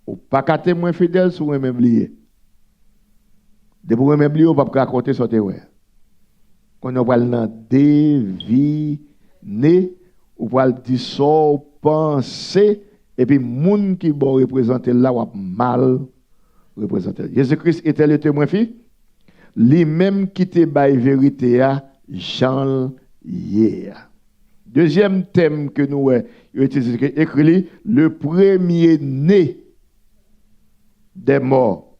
Ou pas qu'à témoin fidèle sur un même lié. De pour un même lié, on va pas raconter sauter, ouais. On va le deviner, ou va le dire ça, penser. Et puis, moun qui bon représenter là, ou mal représenter. Jésus-Christ était le témoin fi, lui-même qui te baille vérité à Jean hier. Deuxième thème que nous écrit, le premier né des morts.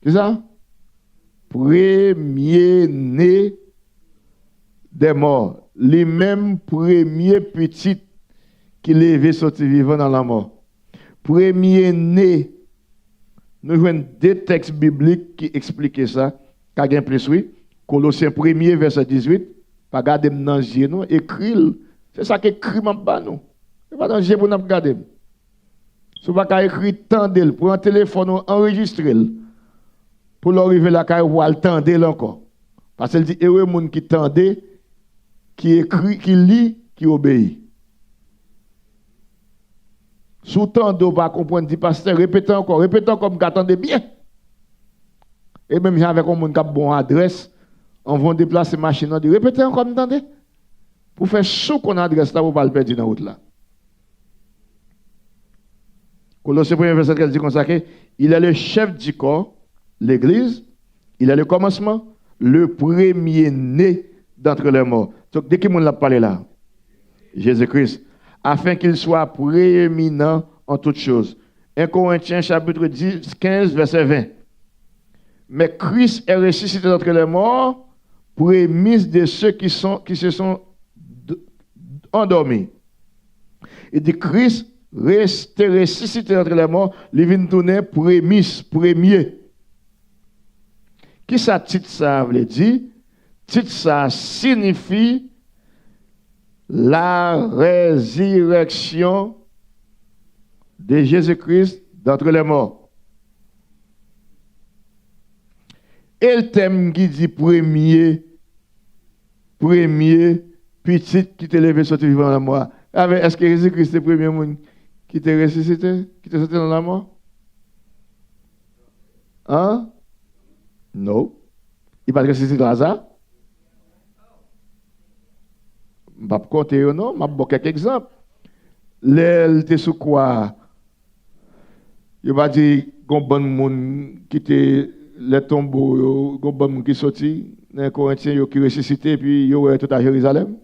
C'est ça? Premier né des morts. Les mêmes premiers petits qui levaient sorti vivant dans la mort. Premier né, nous jouons deux textes bibliques qui expliquent ça. Kagin plus oui. Colossiens 1er, verset 18. Pas garder dans les non, écrit. C'est ça qui écrit dans nous. C'est pas dans les pour nous regarder. Si vous pas écrit tendel pour un téléphone enregistrer pour l'arriver là quand vous le tendel encore. Parce qu'elle dit heureux monde qui tendait, qui écrit, qui lit, qui obéit. Sous temps de pas comprendre, dit pasteur, répétez encore comme qu'attendez bien. Et même avec un monde qui a bon adresse, on va déplacer machine, on dit répétez encore, m'entendez? Pour faire sous qu'on adresse là, vous ne pas le perdre dans la route là. Colossiens 1er verset elle dit comme ça que il est le chef du corps, l'église, il est le commencement, le premier né d'entre les morts. Donc, de qui on l'a parlé là? Jésus-Christ. Afin qu'il soit prééminent en toutes choses. 1 Corinthiens chapitre 10, 15, verset 20. Mais Christ est ressuscité d'entre les morts, prémisse de ceux qui se sont endormis. Il dit Christ Rester ressuscité entre les morts, il vient tourner prémisse, premier. Qui ça titre ça veut dire? Titre ça signifie la résurrection de Jésus-Christ d'entre les morts. Et le thème qui dit premier, petit qui t'est levé sorti vivant dans la mort. Est-ce que Jésus-Christ est le premier monde qui t'est ressuscité, qui t'est sorti dans la mort? Hein? Non. Il va ressusciter dans hasard? Je ne vais pas compter, non, je vais vous quelques exemples. L'aile était sous quoi? Il va dire qu'il y a un bon monde qui était les tombeaux, il y a un bon monde qui est sorti, les Corinthiens qui ressuscité, puis il y a tout à Jérusalem.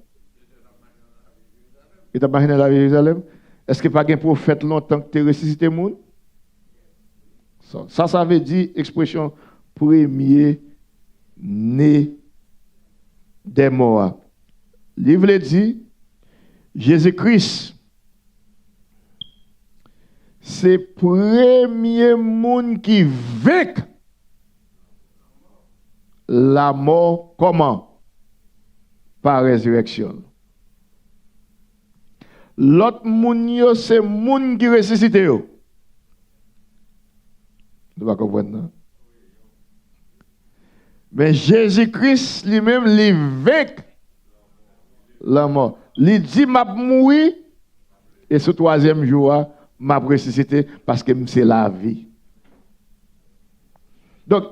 Il t'a imaginé la Jérusalem? Est-ce qu'il n'y a pas un prophète longtemps que tu es ressuscité le monde? Ça veut dire expression premier né des morts. Le livre dit Jésus-Christ, c'est le premier monde qui vainc la mort. Comment? Par résurrection. L'autre monde, c'est le monde qui ressuscite. Vous ne comprenez pas? Mais Jésus-Christ lui-même, il vainc la mort. Il dit, m'a mouru, et ce troisième jour, m'a ressuscité parce que c'est la vie. Donc,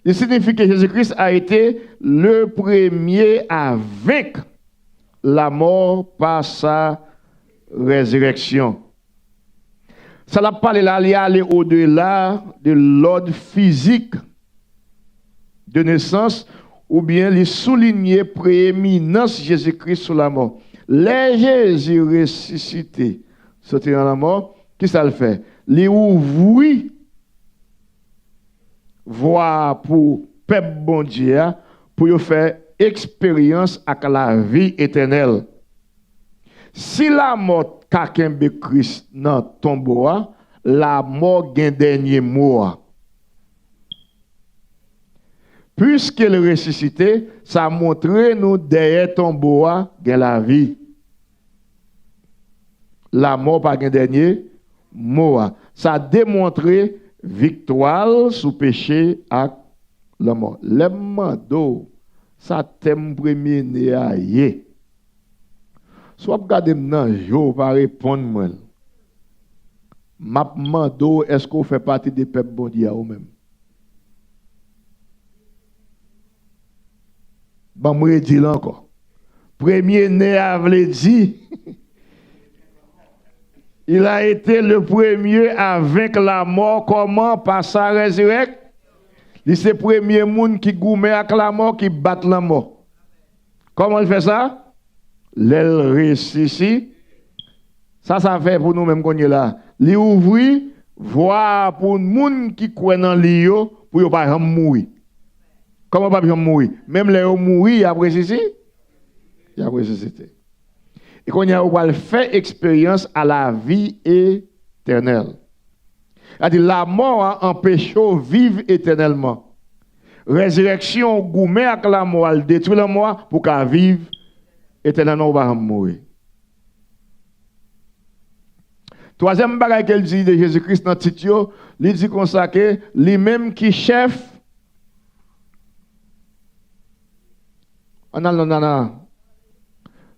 il signifie que Jésus-Christ a été le premier à vaincre la mort par sa résurrection. Ça n'a pas aller au-delà de l'ordre physique de naissance, ou bien les souligner prééminence Jésus-Christ sur la mort. Les Jésus ressuscité, sorti dans la mort, qu'est-ce que ça le fait? Les ouvrir, voir pour peuple bon Dieu, pour faire expérience avec la vie éternelle. Si la mort quelqu'un de Christ dans tombeau, la mort gagne dernier mot. Puisqu'il est ressuscité, ça montre nous derrière tombeau gagne la vie. La mort pas gagne dernier mot. Ça démontre victoire sous péché à la mort. Le mando, ça thème premier né à yé. Soit regardez nan jo pas répondre moi. M'a mando est-ce qu'on fait partie des peuples bon Dieu ou même? Bon moi dit là encore. Premier né a vle dit il a été le premier à vaincre la mort. Comment? Par sa résurrection. C'est le premier monde qui gourmet avec la mort, qui bat la mort. Comment il fait ça? L'aile ressuscite. Ça fait pour nous-mêmes qu'on est là. Les ouvrir, voir pour le monde qui croit dans l'io, pour ne pas mourir. Comment pas mourir? Même les mourir, il a ressuscité. Il a ressuscité. Et qu'on a fait expérience à la vie éternelle. C'est-à-dire la mort a empêché de vivre éternellement. Résurrection, gourmet avec la mort, elle détruit la mort pour qu'elle vive éternellement, on va mourir. Troisième bagage qu'elle dit de Jésus-Christ dans Titio, il dit comme ça que lui-même qui chef,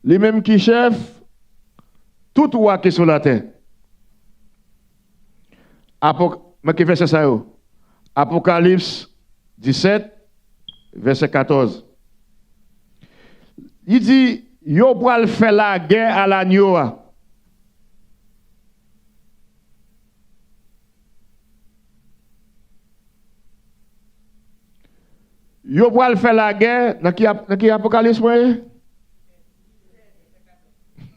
lui-même qui chef, tout roi qui est sur la terre. Apocalypse 17, verset 14. Il dit, yo pral faire la guerre à l'agneau. Yo pral faire la guerre dans qui Apocalypse.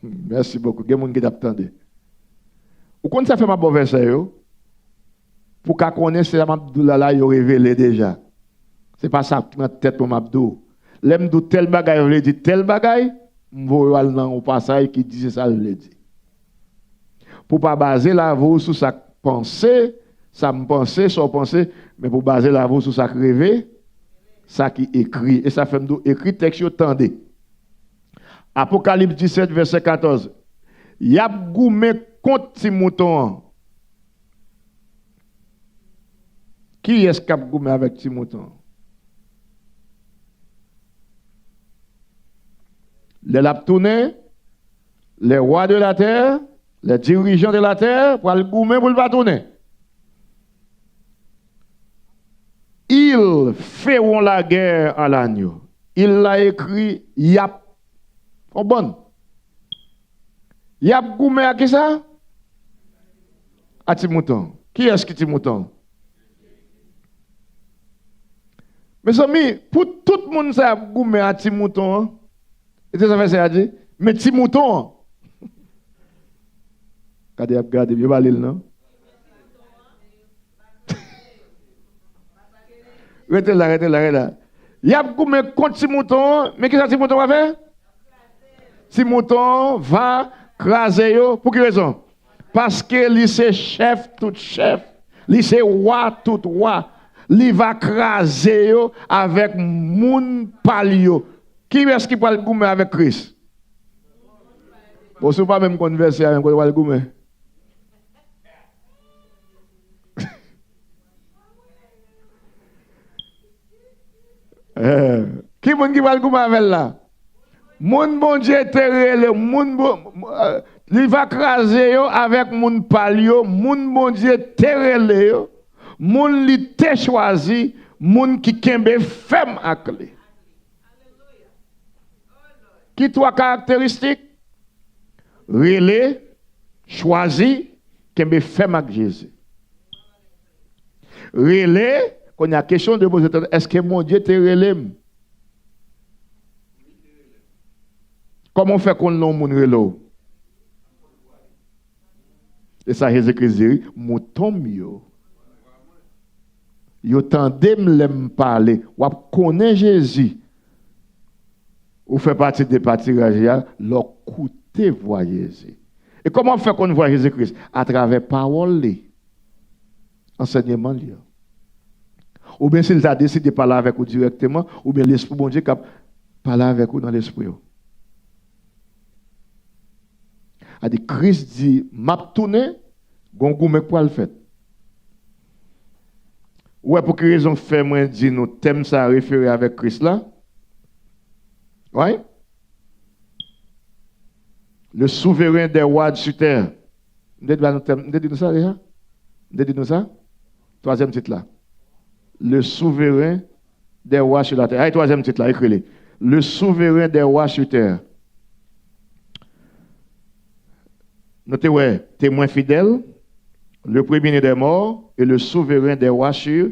Merci beaucoup. Il y a des gens qui t'attendent. Ou quand ça fait ma bonne verset, pour qu'on connaisse ce que là, il révélé déjà. Ce n'est pas ça dans la tête pour Mabdou. L'aime de tel bagaille, il dit tel bagaille, je vais aller dans le passage qui dit ça, je le dit. pour pas baser la vie sur sa pensée, ça me pensait, son pensée, mais pour baser la vie sur sa rêver, ça qui écrit. Et ça fait nous écrit texte tendez. Apocalypse 17, verset 14. Y a goumé contre ti mouton. Qui est-ce qui a goumé avec ti mouton? Les laptounés, les rois de la terre, les dirigeants de la terre, pour le goumer pour le bâtonner. Ils feront la guerre à l'agneau. Il l'a écrit, yap. Oh bon. Yap goumé à qui ça? À ti mouton. Qui est-ce qui ti mouton? Mes amis, pour tout le monde, ça a goumé à ti mouton. Et ça fait ça dit, mais ti mouton. Regardez, je vais aller là. Restez là. Il y a goumé contre ti mouton, mais qu'est-ce que ti mouton va faire? Ti mouton va craser yo. Pour quelle raison? Parce que lui c'est chef tout chef. Lui c'est roi tout roi. Lui va craser yo avec moun palio. Qui est-ce qui parle goumé avec Christ? Bon, c'est pas même converser avec le goumé. Qui est-ce qui parle goumé avec là? Moun bon Dieu terrele, il va craser yo avec moun palio, moun bon Dieu terrele yo, moun li te choisi, moun qui kembe femme à clé. Qui trois caractéristiques? Relé, choisi, kembe femme avec Jésus. Relé, quand il y a question de poser, est-ce que mon Dieu te relé? Comment on fait qu'on nomme mon relais? Et ça, Jésus-Christ dit, mouton yo. Yo tendez me parler. Ou connaît Jésus. Ou fait partie des pâtirages, leur coûter voir Jésus. Et comment on fait qu'on voit Jésus-Christ? À travers parole, enseignement. Ou bien s'il a décidé de parler avec vous directement, ou bien l'Esprit bon Dieu qui parle avec vous dans l'Esprit. A dit Christ dit m'a tourné gongo mais quoi le fait. Ouais pour quelle raison fait moi dit nous thème ça référé avec Christ là? Ouais. Le souverain des rois sur terre. Vous dit ça déjà? Vous dit ça? Troisième titre là. Le souverain des rois sur la terre. Allez, troisième titre là, écris-le. Le souverain des rois sur terre. Notez, ouais, témoin fidèle, le premier des morts et le souverain des rois sur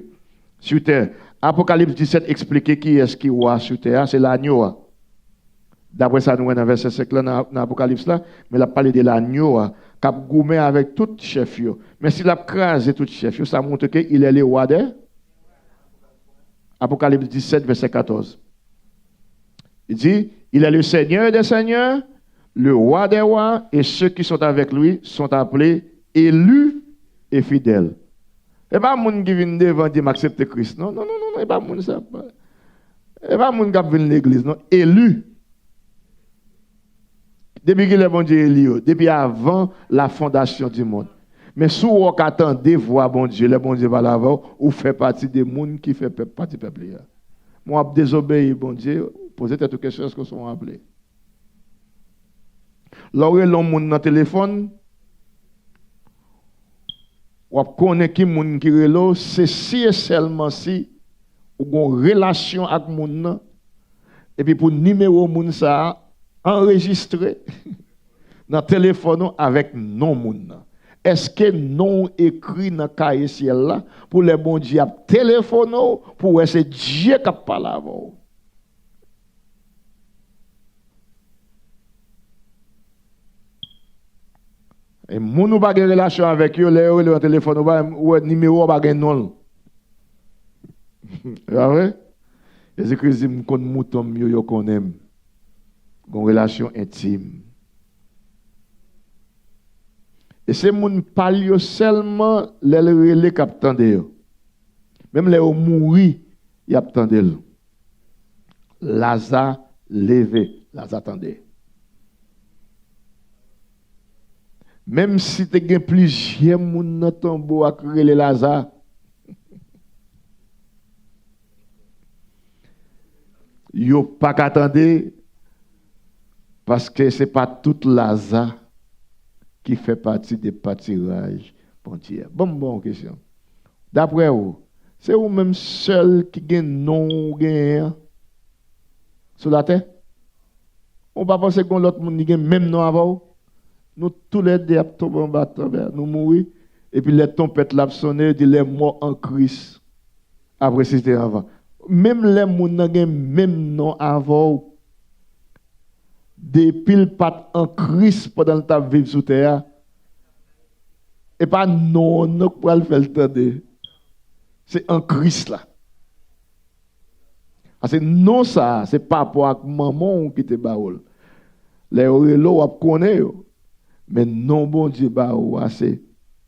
terre. Apocalypse 17 explique qui est-ce qui est roi sur terre, c'est l'agneau. D'après ça, nous avons dans verset 5 là, dans l'Apocalypse là, mais il a parlé de l'agneau, qui a goumé avec tout chef. Mais s'il a crasé tout chef, ça montre qu'il est le roi des. Apocalypse 17, verset 14. Il dit, il est le Seigneur des seigneurs, le roi des rois, et ceux qui sont avec lui sont appelés élus et fidèles. Et pas moun qui vient devant dire m'accepter Christ. Non, et pas moun ça. Et pas moun qui vient l'église, non, élu. Depuis qu'il est bon Dieu élu, depuis avant la fondation du monde. Mais si vous attendez voir bon Dieu, le bon Dieu va l'avant, ou fait partie des monde qui fait partie du peuple. Moi, désobéir bon Dieu, poser toutes les choses que sont appelées. Lorsque l'homme dans le téléphone, on connaît qui moun qui relo, c'est si et seulement si ou une relation avec moun et puis pour numéro moun ça enregistré dans le téléphone avec non moun. Est-ce que non écrit dans le cahier ciel là pour les bon Dieu téléphone pour c'est Dieu qui parle avant. Et moun ou pas de relation avec eux, le téléphone ou numéro pas de non. Vrai? Jésus-Christ dit me connaît mouton mieux yo connaît. Une relation intime. Et ces moun parlent seulement les relais qui attendent. Même les mourir, ils attendent. Lazare levé, Lazare attendait. Même si tu as plusieurs moun dans ton beau à créer Lazare, yo pas qu'attendre parce que ce n'est pas tout Lazare qui fait partie des pâtirages pontiers. Bon question. D'après vous, c'est vous-même seul qui gagne non gagne sur la terre? On ne va pas penser que l'autre monde gagne même non avant. Nous tous les deux tombons en bas, nous mourir et puis les tempêtes l'a sonné, dit les morts en Christ. Après c'était avant. Même les gens qui ont même nom avant, depuis le pas en Christ pendant le temps vivre sur terre, et pas non, nous pour le faire le temps. C'est en Christ là. Parce que non ça, c'est pas pour avec maman qui te baoul. Les orelo ap connaît mais non bon Dieu baoul c'est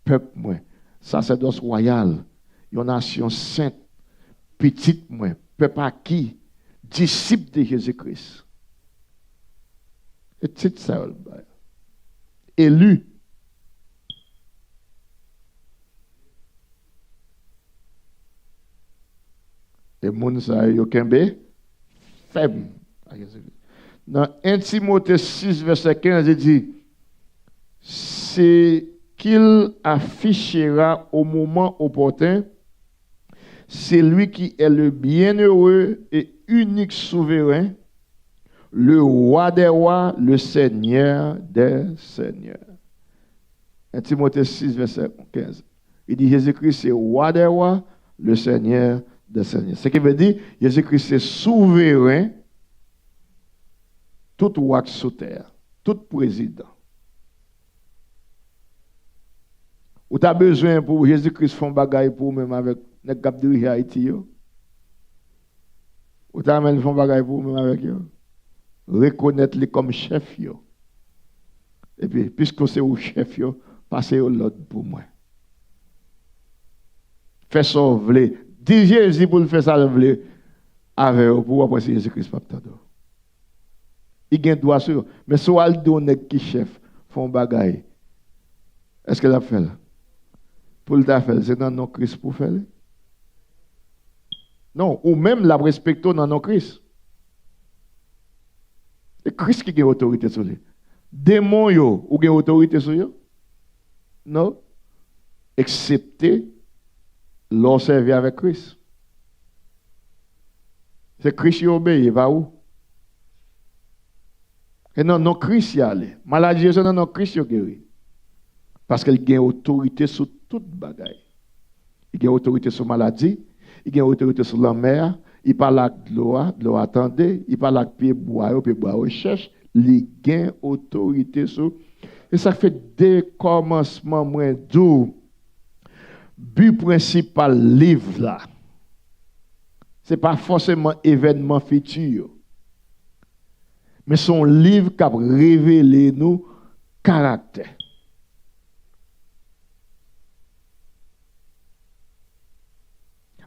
peuple moi, sacerdoce royal, une nation sainte. Petite moi, peuple à qui? Disciple de Jésus-Christ. Et c'est ça, élu. Et moun sa yo kembe faible. Dans 1 Timothée 6, verset 15, il dit, c'est qu'il affichera au moment opportun. C'est lui qui est le bienheureux et unique souverain, le roi des rois, le Seigneur des seigneurs. 1 Timothée 6, verset 15. Il dit Jésus-Christ c'est roi des rois, le Seigneur des seigneurs. Ce qui veut dire Jésus-Christ c'est souverain, tout roi sur terre, tout président. Ou tu as besoin pour Jésus-Christ faire un bagage pour même avec les cap de Haïti. Ou tu as besoin de faire un bagage pour même avec eux. Reconnaître-les comme chef. Et puis, puisque c'est au chef, passez au l'autre pour moi. Fais ça, vous voulez. Dis Jésus pour le faire ça, vous voulez. Avec vous, pour après Jésus-Christ, pas de il a un droit sur eux. Mais si vous donner qui chef, font bagaille. Est-ce qu'elle a fait là? Pour le faire, c'est dans nos Christ pour faire. Non, ou même la respecter dans nos Christ. C'est Christ qui a autorité sur lui. Démon yo, ou a autorité sur lui? Non. Excepté l'on servir avec Christ. C'est Christ qui obéit, il va où? Et non, Christ y allait. Maladie, c'est non, Christ y guéri. Parce qu'il a autorité sur toute bagaille. Il a autorité sur maladie, il a autorité sur la mer, il parle avec de l'eau attendez, il parle avec pied bois recherche, il a autorité sur. Et ça fait des commencements moins doux. But principal livre là. Ce n'est pas forcément événement futur. Mais son livre qui a révélé nous caractère.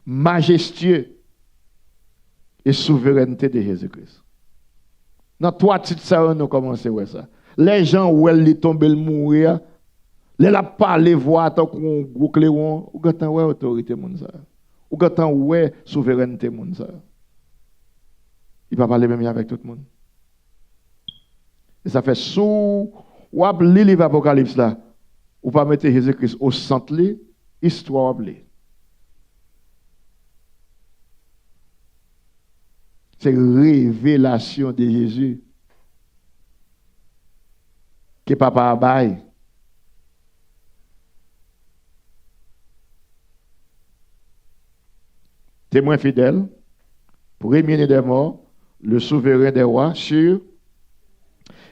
Majestueux et souveraineté de Jésus-Christ. Dans trois titres, ça, nous commençons à ça. Les gens où ils tombent, ils mourir, les la parler, voir tant qu'on gros cléon, ou quand ouais autorité moun ça. Ou quand ouais souveraineté moun ça. Il va parler même avec tout le monde. Et ça fait sous ou ap li livre Apocalypse là, ou pas mettre Jésus-Christ au centre li, histoire ap li. C'est révélation de Jésus que papa a bail. Témoin fidèle, premier des morts, le souverain des rois, sur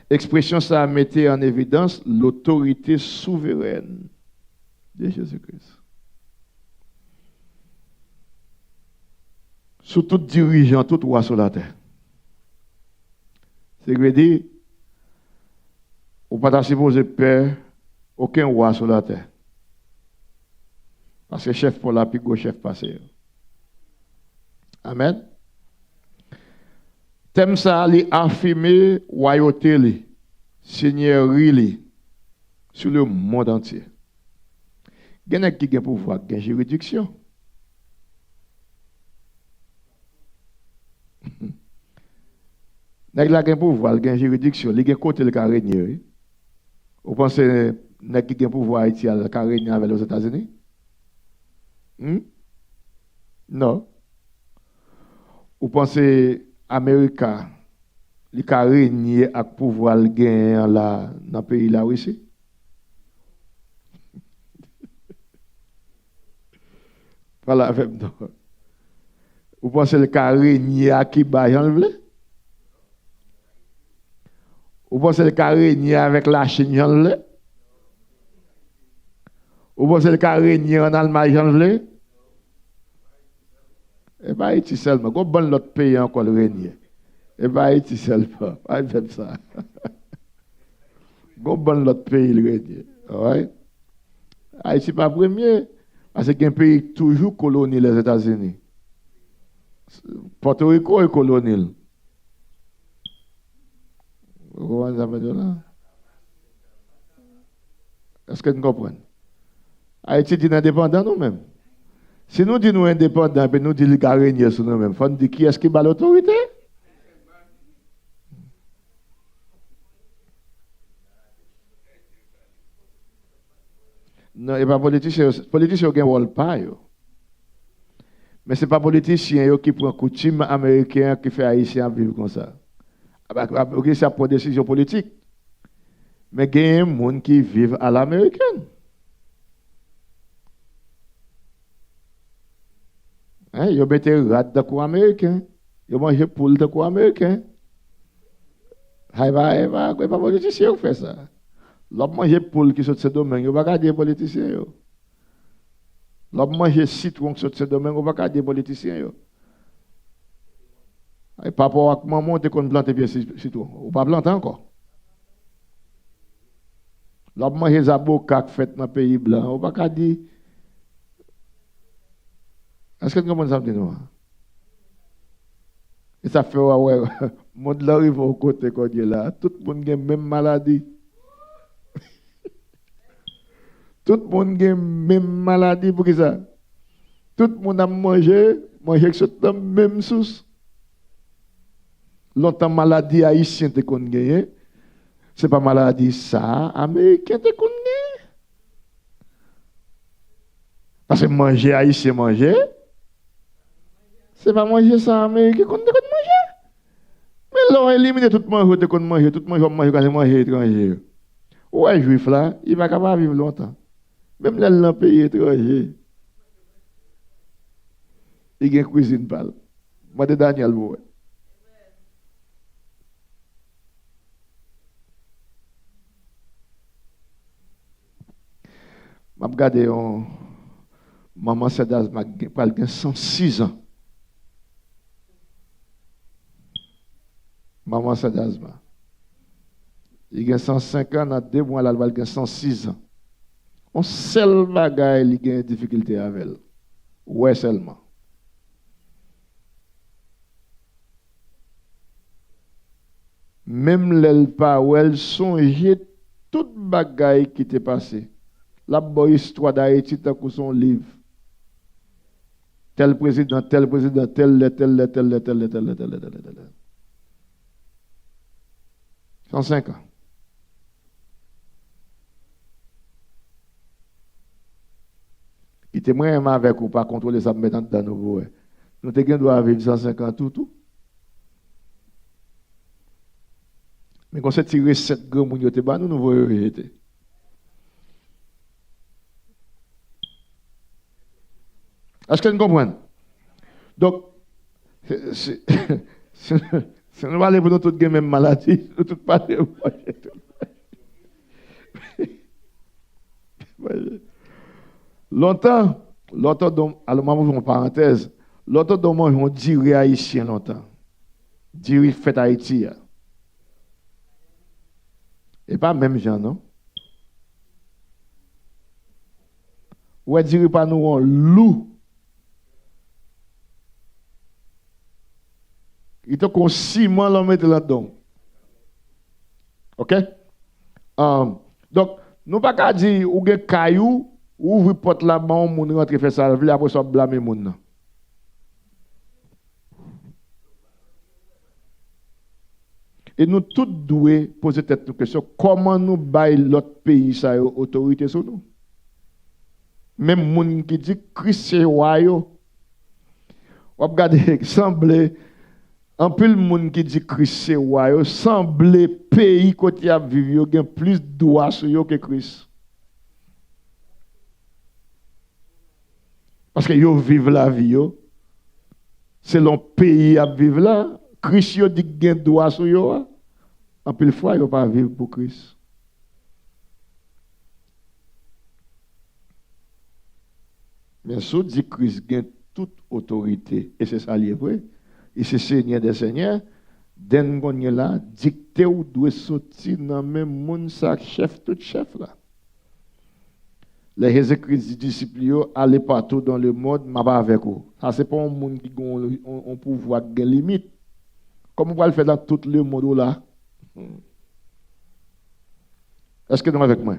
expression ça mettait en évidence l'autorité souveraine de Jésus-Christ. Sur tout dirigeant, tout roi sur la terre. C'est que veut dire, on ne peut pas supposer peur Aucun roi sur la terre. Parce que chef pour la, puis go chef passé. Amen. Thème ça, li affirmer royauté li, seigneurie li, sur le monde entier. Il y a qui a pouvoir, qui a juridiction. Nèg la gen pouvoir, gen juridiction, li gen côté le ka régner. Vous pensez nèg qui gen pouvoir Haïti al ka régner avec les États-Unis? Non. Vous pensez Amérique li ka régner ak pouvoir gen là dans pays là aussi? Voilà avec nous. Vous pensez le ka régner à qui ba Jean vle? Vous pensez le carré avec la Chine, vous pensez le carré en Allemagne, et pas Haïti seulement. Go bon l'autre pays encore le régner. Et pas Haïti seulement. Pas faire ça. Go bon l'autre pays le régner. Ouais. Haïti pas premier parce que un pays toujours colonie les États-Unis. Porto Rico est colonie. Est-ce que vous comprenez? Haïti dit indépendant nous-mêmes. Si nous disons indépendant, puis nous disons qu'il régner sur nous-mêmes, il faut nous dire qui est-ce qui bat l'autorité? Non, et pas politicien. Politicien qui a un rôle pas. Mais ce n'est pas politicien qui prend coutume américain qui fait haïtien vivre comme ça. Ok, ça pour décision politique. Mais il y a des gens qui vivent à l'américaine. Ils ont mis rat de quoi américain. Ils ont mangé poule de quoi américain. Il pas politicien qui fait ça. L'on mange poule qui sort de ce domaine, il ne va pas garder politicien. L'on mange citron qui sort de ce domaine, il ne va pas garder politicien. Et papa ak maman te kon planter bien citron. Ou pas planter encore. L'on mange zaboka fait dans pays blanc, ou pas ka di. Est-ce que tu comprends ça nous? Et ça fait ouais, monde là arrive au côté qu'on dit là, tout le monde a même maladie. Tout le monde a même maladie pour que ça. Tout le monde a mangé sur la même source. Longtemps maladie haïtienne te kon gagné. C'est pas maladie ça, américain te kon gagné. Parce que manger haïtien manger, c'est pas manger ça américain qu'on te kon manger. Mais là on élimine tout manger te kon manger, tout manger quand manger étranger. Ouais juif là, il va capable vivre longtemps. Même là dans pays étranger. Il y a une cuisine pâle. Moi de Daniel Boue. Je regarde maman Sedazma, elle a 106 ans. Maman Sedazma. Il a 105 ans, dans 2 mois, elle a 106 ans. On seul bagaille, il a une difficulté avec elle. Ouais seulement. Même l'elle pas, où elle songeait toute bagaille qui t'est passé. La bonne histoire d'Haïti, tant que son livre. Tel président, tel. 105 ans. Il était moins avec ou pas contrôler ça, mettre dans nous. Nous devons vivre 150 tout. Mais quand c'est tiré 7 grands mounions, nous voyons rejeter. Est-ce que vous comprenez? Donc, si nous allons pour nous toutes les mêmes maladies, nous toutes parler. Longtemps, alors, moi, je parenthèse, longtemps, moi, on dirait haïtien longtemps. Dirait fait Haïti. Et pas même gens, non? Ouais, dirait pas nous un loup. Il te qu'on ciment l'on mettre là-dedans. OK? Donc, nous pas qu'à dire ou gen caillou, ouvre porte là-bas, moun rentre faire ça, après ça blâmer moun. Et nous tous doués poser cette question, comment nous bail l'autre pays ça autorité sur nous? Même moun qui dit Christ c'est roi yo. On regarde semble un peu le monde qui dit Christ c'est roi yo semble pays côté a vivre yo gen plus droit sur yo que Christ. Parce que yo vivent la vie yo. Selon pays à vivre là, Christ yo dit gen droit sur yo. En pile fois yo pas vivre pour Christ. Mais si dit Christ gagne toute autorité, et c'est ça vrai, et c'est Seigneur des Seigneurs, den gonye là, dicté ou doit sortir dans même monde ça chef tout chef là. Les Jésus-Christ dit disciples allez partout dans le monde, m'a pas avec vous. Ça c'est pas un monde qui on pouvoir gain limite. Comme on va le faire dans tout le monde là. Est-ce que vous êtes avec moi?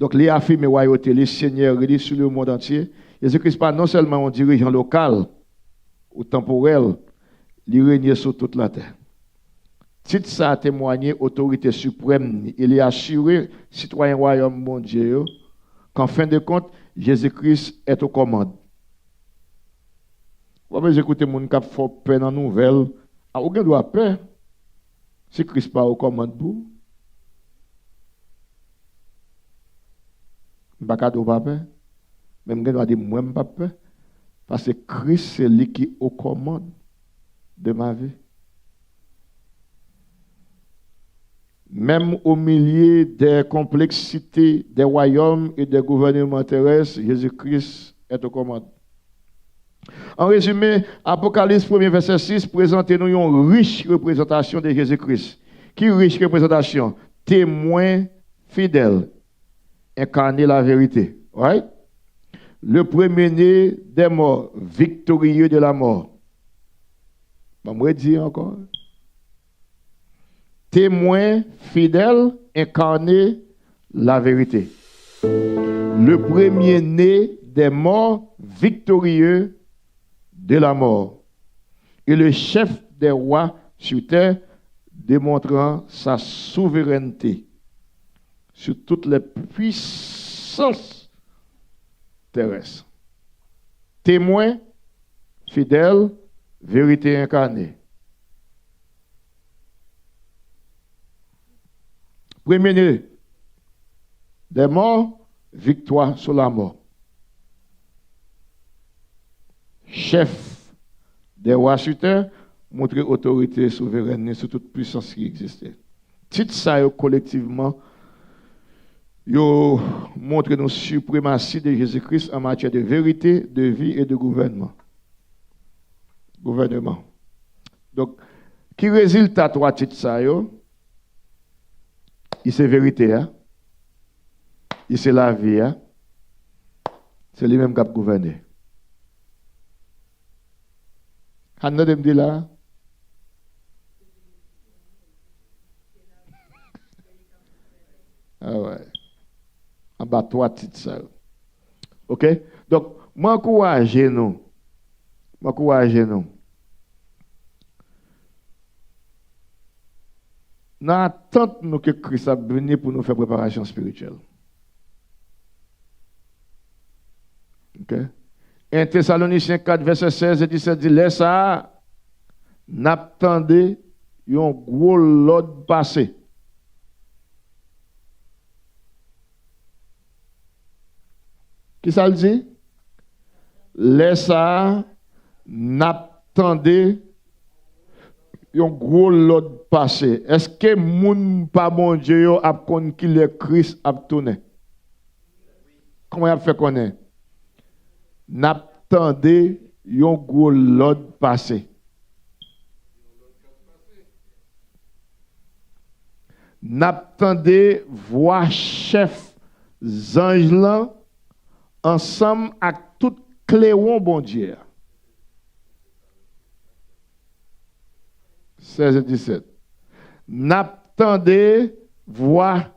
Donc, les affirmes royauté, les seigneurs sur le monde entier. Jésus-Christ pas non seulement un dirigeant local ou temporel, il règne sur toute la terre. Titre ça a témoigné autorité suprême. Il est assuré, citoyen royaume mon Dieu, qu'en fin de compte, Jésus-Christ est aux commandes. Vous pouvez écouter mon cap fort peine en nouvelle. Ah, aucun doit peur. Si Christ pas aux commandes pour. Pas peur. Même quelqu'un doit dire moi pas peur. Parce que Christ c'est lui qui est aux commandes de ma vie. Même au milieu des complexités des royaumes et des gouvernements terrestres, Jésus-Christ est aux commandes. En résumé, Apocalypse 1 verset 6 présente nous une riche représentation de Jésus-Christ. Qui riche représentation? Témoin fidèle, incarner la vérité. Right? Le premier-né des morts, victorieux de la mort. Je vais dire encore. Témoin fidèle, incarner la vérité. Le premier-né des morts, victorieux de la mort. Et le chef des rois sur terre, démontrant sa souveraineté sur toutes les puissances terrestres. Témoin, fidèle, vérité incarnée. Premier-né des morts, victoire sur la mort. Chef des rois sur terre, montrer autorité souveraine sur toute puissance qui existait. Titre ça collectivement, yo montre nos suprématie de Jésus-Christ en matière de vérité, de vie et de gouvernement. Gouvernement. Donc, qui résultat trois titres ça yo? Il c'est vérité, hein? Il c'est la vie, hein? C'est lui-même qui a gouverné. Anna de me dire là. Ah ouais. En bas, trois titres ça. OK? Donc, m'encouragez nous. M'encouragez nous. Nous attendons que Christ a venu pour nous faire préparation spirituelle. OK? 1 Thessaloniciens 4, verset 16 et 17 dit, laisse ça, n'attendez un gros lot passé. Qui ça le dit? Laisse ça, n'attendez un gros lot passé. Est-ce que moun pas bon Dieu a connu qui le Christ a tourné? Comment il a fait connaître? N'attendez un gros lot passé. N'attendez voir chef ange là ensemble avec tout cléon bon Dieu. 16 et 17. N'attendez voir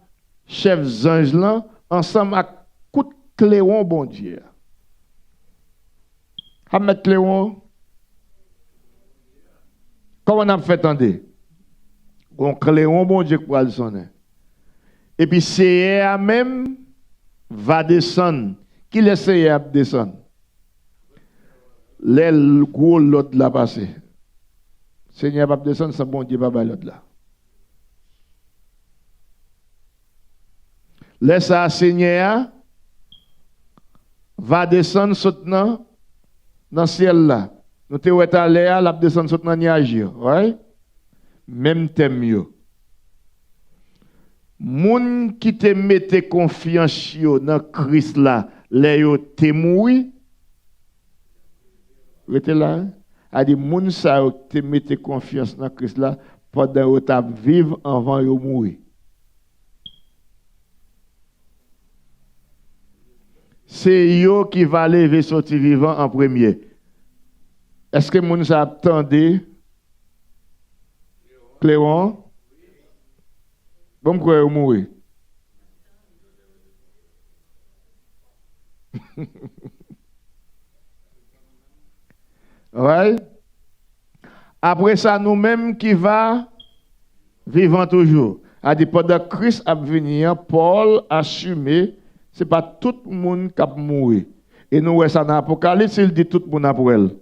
chef ange là ensemble avec tout cléon bon Dieu. Ahmed Cléon, comment on a fait attendre? On Cléon bon Dieu pour aller sonner. Et puis c'est même va descendre. Qui laisse descendre? Les gros l'autre là passé. Seigneur va descendre, c'est bon Dieu va pas l'autre là. Laisse ça Seigneur va descendre soutenant dans le ciel là. Nous te oué à l'air, la descendre soutenant dans nuage, ouais? Même thème yo. Moun qui te mette confiance dans Christ là, les yo te mouri. Rete là, a dit moun sa yo te mette confiance dans Christ là pendant yo t'a vivre avant yo mourir. C'est yo qui va lever sortir vivant en premier. Est-ce que moun sa attendait Cléon? Bon, quoi, vous mourir. Ouais. Après ça, nous-mêmes qui va vivant toujours. A dit pendant que Christ a venu, Paul a assumé, c'est pas tout le monde qui a mouru. Et nous, ça dans l'Apocalypse, il dit tout le monde pour elle.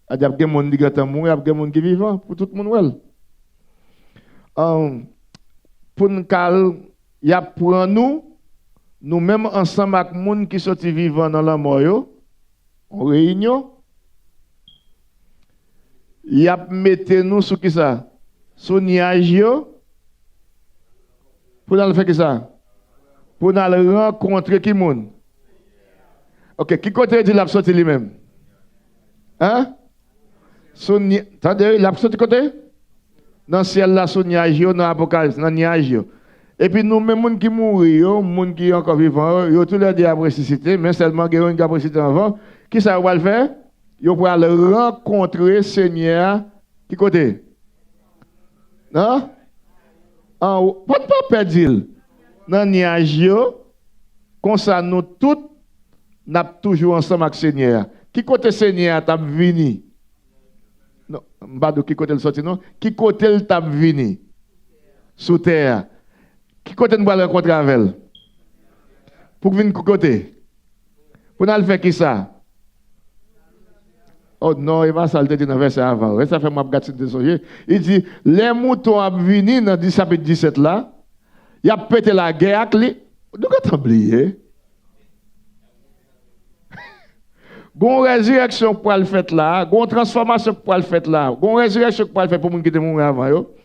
Il y a des gens qui ont mouru, il y a des gens qui vivent pour tout le monde. Pour nous, il y a pour nous-mêmes ensemble avec les gens qui sont vivants dans la mort, en réunion, il y a mettre nous sur qui ça? Sur nuage, pour nous faire ça? Pour nous rencontrer qui monde? Ok, qui côté dit la sortie lui-même? Hein? Attendez, il a sorti côté? Dans le ciel là, sur nuage, dans l'Apocalypse, dans nuage. Et puis nous, même gens qui mourent, les gens qui sont encore vivants, ils ont tous les deux à ressusciter, mais seulement les gens qui ont ressuscité avant, qui ça va le faire? Ils vont aller rencontrer Seigneur. Qui côté? Non? En haut. Pas perdre. Dans le nuage, comme ça, nous tous, nous sommes toujours ensemble avec Seigneur. Qui côté Seigneur t'a venu? Non, pas de qui côté le sorti, non? Qui côté le t'a venu? Sous terre. Qui côté nous allons rencontrer avec elle? Pour venir de côté? Pour nous faire qui ça? Oh non, il va salter dans le verset avant. Ça fait moi gâter de songer. Il dit, les moutons ont venu dans le chapitre 17 là. Il a pété la guerre avec lui. Nous avons oublié. Gon résurrection pour le faire là, gon transformation pour le faire là, gon résurrection pour le faire pour moun qui te mort avant yo.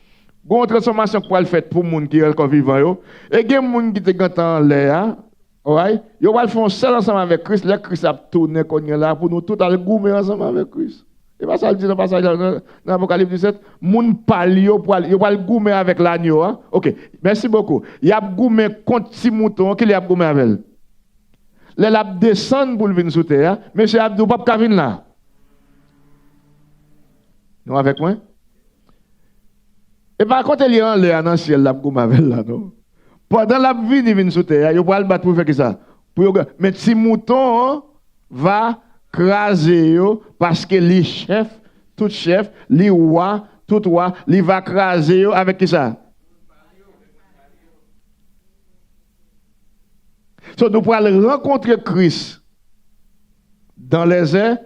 Gon transformation pour le faire pour moun qui est encore vivant yo. Et gen moun qui te gantan l'air, ouais, yo va le faire seul ensemble avec Christ, le Christ a tourné konye là pour nous tout aller goumer ensemble avec Christ. Et pas ça dit dans passage dans Apocalypse 17, moun pal yo pour yo va le goumer avec l'agneau hein. OK, merci beaucoup. Y a goumer contre ti mouton qui y a goumer avec elle. Les lap descendent pour venir sous terre, monsieur Abdou pas ka venir là. Non avec moi? Et par contre il y a en l'air dans le ciel là pour avec là non. Pendant la venir sous terre, il va le battre pour faire que ça. Mais si mouton va craser yo parce que les chefs, tout chef, les rois, tout roi, il va craser yo avec qui ça? So, nous pourrons rencontrer Christ dans les airs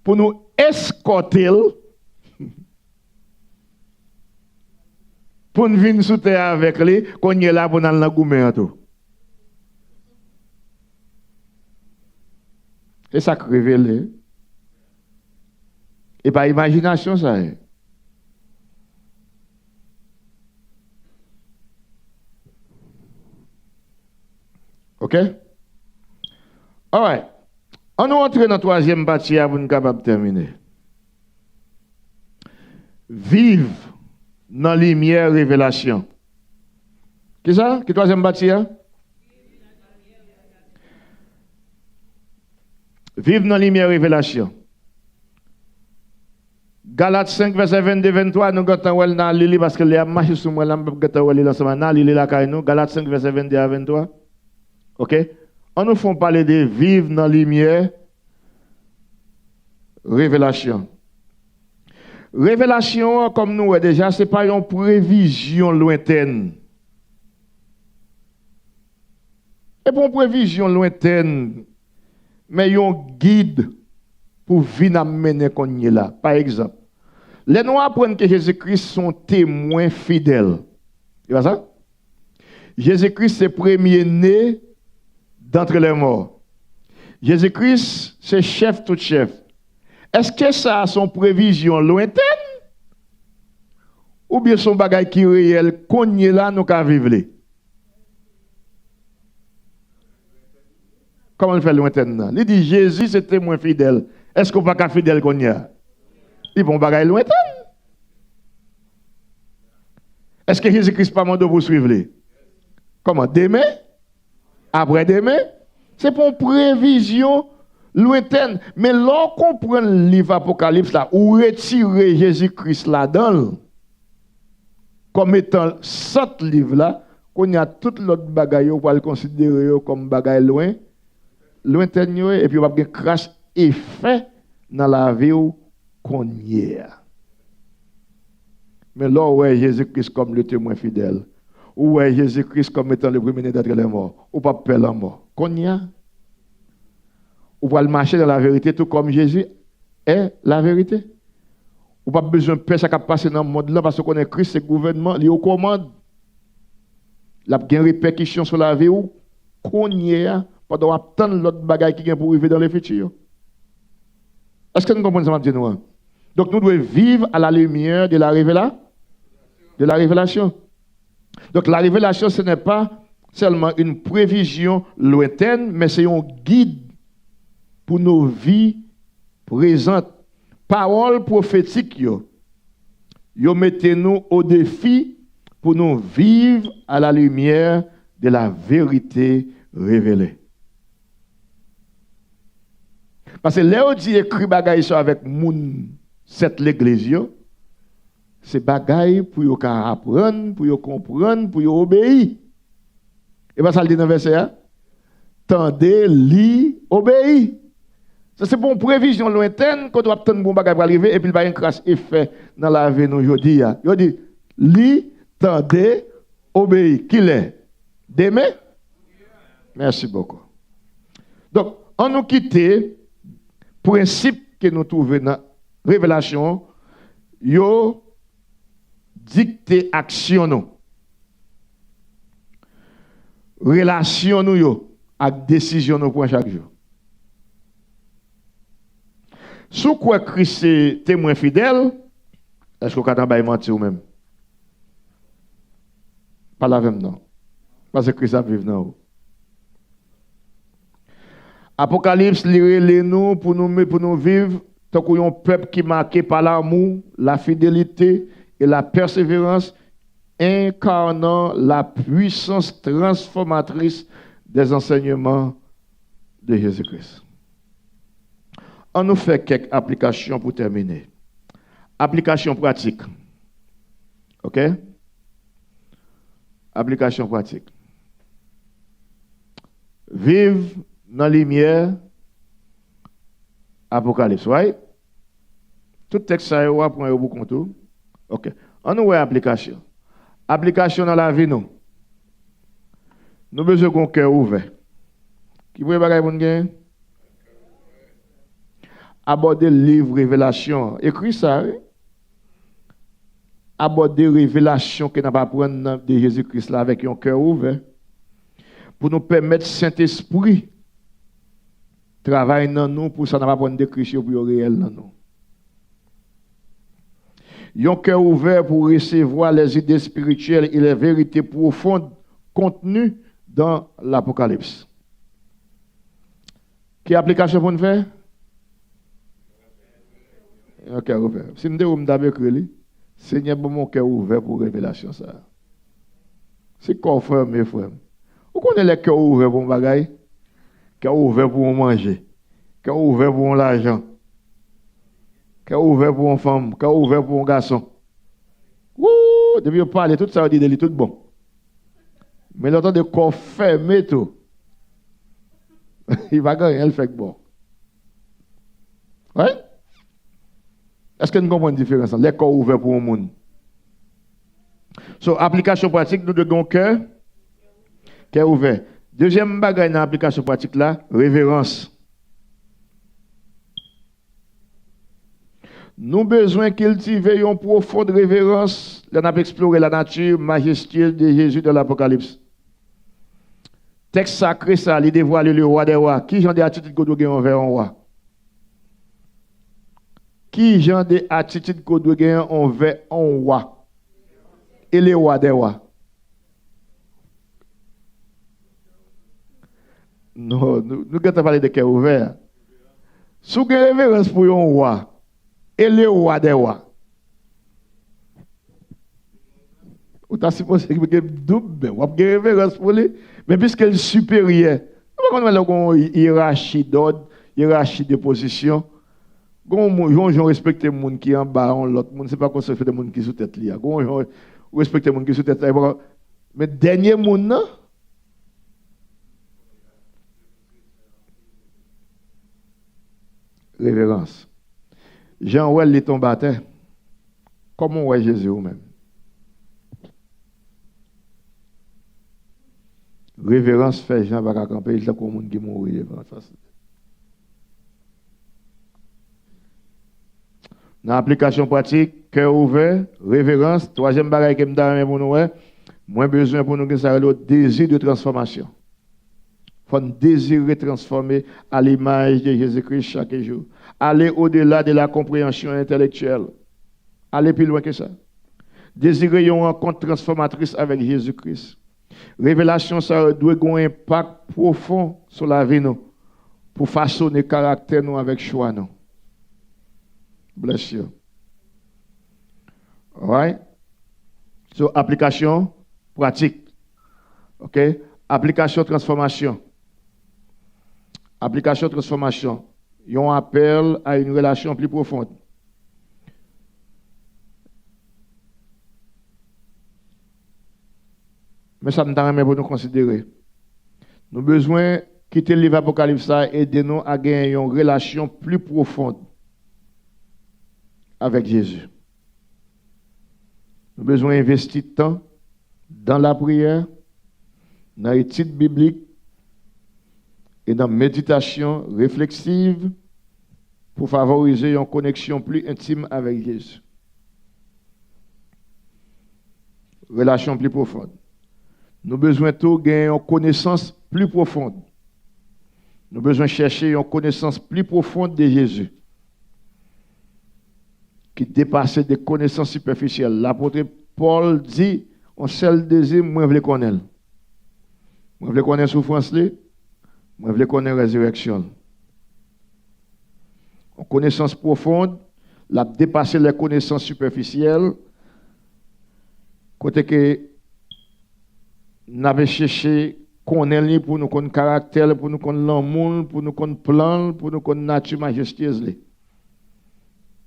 pour nous escorter pour nous venir sous terre avec lui, qu'on est là pour nous la goumer tout. C'est ça qui révèle. Et par imagination, ça est. OK? All right. On entre dans la troisième partie pour nous capable de terminer. Vive dans la lumière révélation. Qui ça? Qui troisième partie? Vive dans la lumière révélation. Galates 5, verset 22-23, nous avons dans l'île parce que les a marché sur moi, nous avons l'île ensemble dans l'île là, nous. Galates 5, verset 22 à 23. OK? On nous fait parler de vivre dans la lumière révélation. Révélation, comme nous déjà, ce n'est pas une prévision lointaine. Et pour une prévision lointaine, mais un guide pour venir amener qu'on y est là. Par exemple, les Noirs apprennent que Jésus-Christ sont témoins fidèles. C'est pas ça? Jésus-Christ, c'est premier né d'entre les morts. Jésus-Christ, c'est chef tout chef. Est-ce que ça a son prévision lointaine? Ou bien son bagage qui est réel, qu'on y est là, nous qu'à vivre? Comment on fait lointaine? Il dit Jésus, c'est témoin fidèle. Est-ce qu'on va pas fidèle qu'on y a? Il vont bagage lointaine. Est-ce que Jésus-Christ pas mandé pour suivre? Comment? Demain? Après-demain? C'est pour une prévision lointaine. Mais lorsqu'on prend le livre Apocalypse là, ou retirer Jésus-Christ là-dedans, comme étant ce livre-là, qu'on y a tout l'autre bagaille, on va le considérer comme bagaille lointaine, et puis on va avoir un crash effet dans la vie qu'on y est. Mais là, ouais, Jésus-Christ comme le témoin fidèle, ou ouais, Jésus-Christ comme étant le premier d'être les morts, ou pas peur la mort, qu'on y a. Ou va le marcher dans la vérité, tout comme Jésus est la vérité. Ou pas besoin de peur, ça qui passe dans le monde là, parce qu'on est Christ, c'est gouvernement, il est aux commandes. Il y a une répercussion sur la vie où qu'on y est, pendant attendre l'autre bagaille qui vient pour arriver dans le futur. Est-ce que nous comprenons ça, maintenant? Donc nous devons vivre à la lumière de la révélation. Donc la révélation, ce n'est pas seulement une prévision lointaine, mais c'est un guide pour nos vies présentes. Parole prophétique, yo mettez-nous au défi pour nous vivre à la lumière de la vérité révélée. Parce que là, dit écrit bagaille ça avec moun cette l'église, c'est bagaille pour yo apprendre, pour yo comprendre, pour yo obéir. Et pas ça le dit dans le verset, hein? Tendez, lit, obéir. Ça c'est pour une prévision lointaine qu'on doit attendre bon bagage pour arriver et puis il va y avoir un crash effet dans la vie nous aujourd'hui. Il dit lit, tendez, obéir. Qui l'est? Demain? Merci beaucoup. Donc, on nous quitte principe que nous trouvons dans la révélation, yo dicter action nous. Relation nous yo avec décision nous pour chaque jour. Sous quoi Christ est témoin fidèle, est-ce qu'on peut mentir ou même? Pas la même non. Parce que Christ a vécu dans. Apocalypse, lirez-les-nous pour nous vivre tant qu'on un peuple qui est marqué par l'amour, la fidélité et la persévérance, incarnant la puissance transformatrice des enseignements de Jésus-Christ. On nous fait quelques applications pour terminer. Application pratique. OK? Application pratique. Vive dans la lumière Apocalypse, right? Tout texte ça est pour un bout contour. OK. On nous voit application. Application dans la vie nous. Nous besoin d'un cœur ouvert. Qui veut bagaille pour nous? Aborder le livre Révélation. Écris ça. Oui? Aborder Révélation que nous pas prendre de Jésus-Christ là avec un cœur ouvert. Pour nous permettre Saint-Esprit travailler dans nous pour ça n'a pas prendre de Christ pour réel dans nous. Un cœur ouvert pour recevoir les idées spirituelles et les vérités profondes contenues dans l'Apocalypse. Quelle application pour nous faire? Un cœur ouvert. Si nous avons écrit, Seigneur, mon cœur ouvert pour révélation ça. C'est quoi frère, mes frères? Vous connaissez les cœurs ouverts pour bagaille? Cœur ouvert pour manger. Cœur ouvert pour l'argent. Cœur ouvert pour une femme. Cœur ouvert pour un garçon. Ouh, depuis on parle, tout ça, on dit de lui, tout bon. Mais l'autre de corps fermé, tout. Il va gagner, elle fait bon. Oui? Est-ce que nous comprenons la différence? Les corps ouverts pour le monde. So, application pratique, nous devons cœur ouvert. Deuxième bagage dans l'application pratique là, révérence. Nous avons besoin de cultiver une profonde révérence. Nous avons exploré la nature majestueuse de Jésus dans l'Apocalypse. Texte sacré, ça, il dévoile le roi des rois. Qui j'en ai attitude que nous avons envers un roi? Qui j'en ai attitude que nous avons envers un roi? Et les rois des rois? Non, nous avons parlé de cœur ouvert. Si vous avez révérence pour un roi, et le roi des rois. Vous avez supposé que vous avez double, vous avez révérence pour lui, mais puisqu'il est supérieur, vous avez une hiérarchie d'ordre, hiérarchie de position. Vous respectez les gens qui sont en bas, l'autre monde, ce n'est pas qu'on se fait des gens qui sont sous tête. Vous respectez les gens qui sont sous tête. Mais dernier monde, non? Révérence. Jean Ouel est tombé à terre. Comment on Jésus ou même? Révérence fait Jean va camper, il est comme monde qui mourit devant ça. Dans l'application pratique, cœur ouvert, révérence, troisième bagage que me donne pour nous, moins besoin pour nous que ça le désir de transformation. Il faut désirer transformer à l'image de Jésus-Christ chaque jour. Aller au-delà de la compréhension intellectuelle. Aller plus loin que ça. Désirer une rencontre transformatrice avec Jésus-Christ. Révélation, ça doit avoir un impact profond sur la vie, nous, pour façonner le caractère nous avec choix. Nous. Bless you. All right? So, application pratique. OK? Application transformation. Application transformation. Ils ont appel à une relation plus profonde. Mais ça nous permet pour nous considérer. Nous avons besoin de quitter le livre Apocalypse et aider nous à gagner une relation plus profonde avec Jésus. Nous avons besoin d'investir temps dans la prière, dans l'étude biblique et dans la méditation réflexive pour favoriser une connexion plus intime avec Jésus. Relation plus profonde. Nous avons besoin de gagner une connaissance plus profonde. Nous avons besoin de chercher une connaissance plus profonde de Jésus qui dépasse des connaissances superficielles. L'apôtre Paul dit, on seul désir, moi je veux connaître. Moi je veux connaître la souffrance, moi je veux connaître la résurrection. Une connaissance profonde, la dépasser les connaissances superficielles, côté que nous avons cherché connaître pour nous connaître caractère, pour nous connaître l'amour, pour nous connaître plan, pour nous connaître nature majestueuse.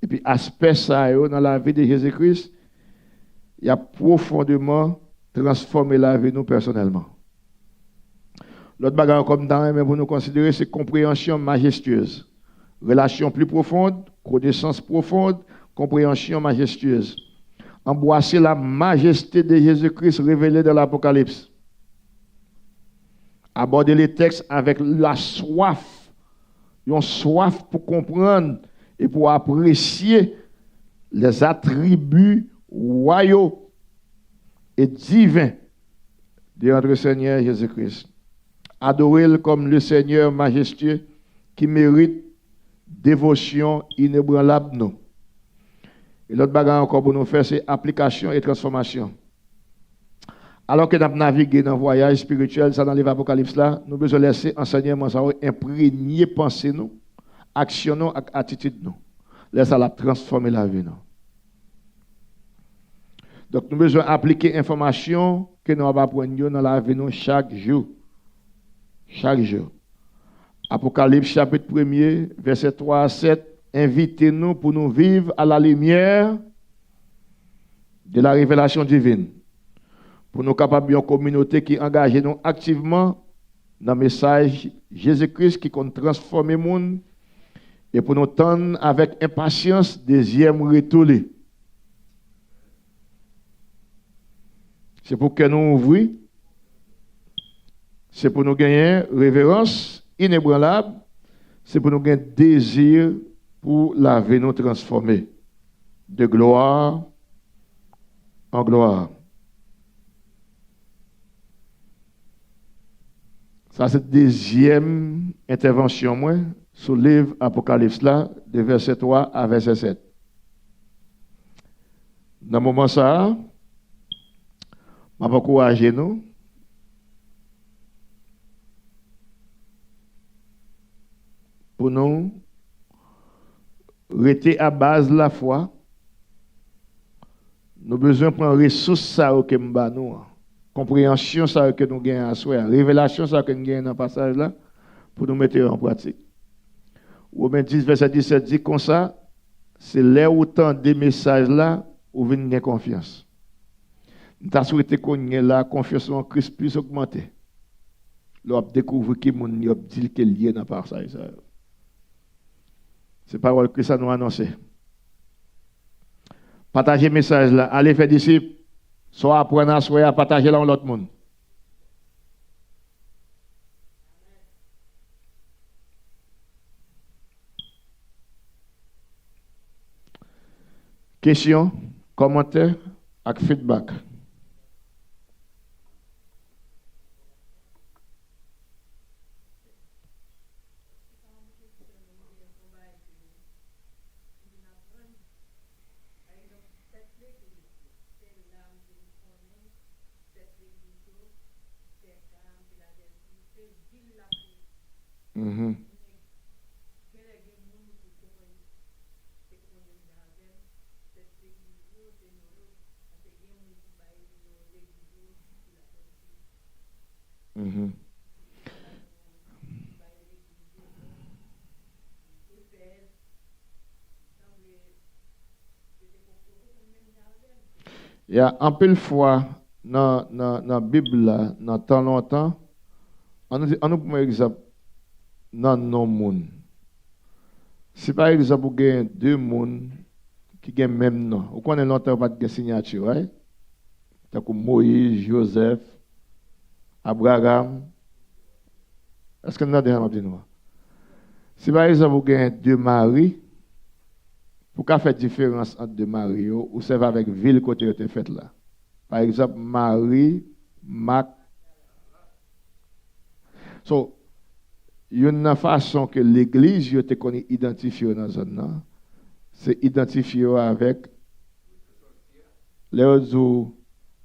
Et puis, aspect ça, dans la vie de Jésus-Christ, il a profondément transformé la vie de nous personnellement. L'autre bagage comme dans mais pour nous considérer, c'est compréhension majestueuse. Relation plus profonde, connaissance profonde, compréhension majestueuse. Embrasser la majesté de Jésus-Christ révélée dans l'Apocalypse. Aborder les textes avec la soif. Une soif pour comprendre et pour apprécier les attributs royaux et divins de notre Seigneur Jésus-Christ. Adorer comme le Seigneur majestueux qui mérite dévotion inébranlable nous. Et l'autre bagage encore pour nous faire, c'est application et transformation. Alors que nous avons navigué dans le voyage spirituel, ça dans l'Apocalypse là, nous devons laisser enseignement ça imprégner pensée nous, action nous, attitude nous. Laisse ça la transformer la vie nous. Donc nous devons appliquer information que nous allons apprendre dans la vie nous chaque jour. Chaque jour. Apocalypse chapitre 1er, verset 3 à 7. Invitez-nous pour nous vivre à la lumière de la révélation divine. Pour nous capables d'une communauté qui engage nous activement dans le message Jésus-Christ qui compte transformer le monde et pour nous tendre avec impatience deuxième retour. C'est pour que nous ouvrions, c'est pour nous gagner révérence inébranlable, c'est pour nous gagner désir pour la vie nous transformer de gloire en gloire. Ça, c'est la deuxième intervention, moi, sur le livre Apocalypse, là, de verset 3 à verset 7. Dans le moment ça, je vais encourager nous. Pour nous, rester à base de la foi, nous avons besoin de prendre ressources ça que nous avons, compréhension ça que nous gagnons à soi, révélation ça que nous gagnons dans le passage là, pour nous mettre en pratique. Romains 10, verset 17 dit comme ça, c'est là où tant des messages là, où vous avez confiance. Nous avons souhaité qu'on ait la confiance en Christ plus augmentée. Nous avons découvert que nous avons dit qu'il y a dans le passage. C'est pas parole que ça nous annonce. Partagez le message là. Allez faire disciples. Soit apprendre, soit à partager là dans l'autre monde. Questions, commentaires et feedback. Mm-hmm. Mm-hmm. Il y a un peu de fois dans la Bible, dans tant longtemps, on nous prend exemple dans nos mondes. Si par exemple, vous avez deux mondes qui ont le même nom, vous connaissez longtemps pas de signature, right? Comme Moïse, Joseph, Abraham. Est-ce que nous avons dit nous? Si par exemple, vous avez deux maris, pour qu'à faire différence entre deux maris, ou c'est avec ville côté où fait là. Par exemple, Marie, Mac. So, il y a une façon que l'église je te connais identifiée dans la zone, c'est identifié avec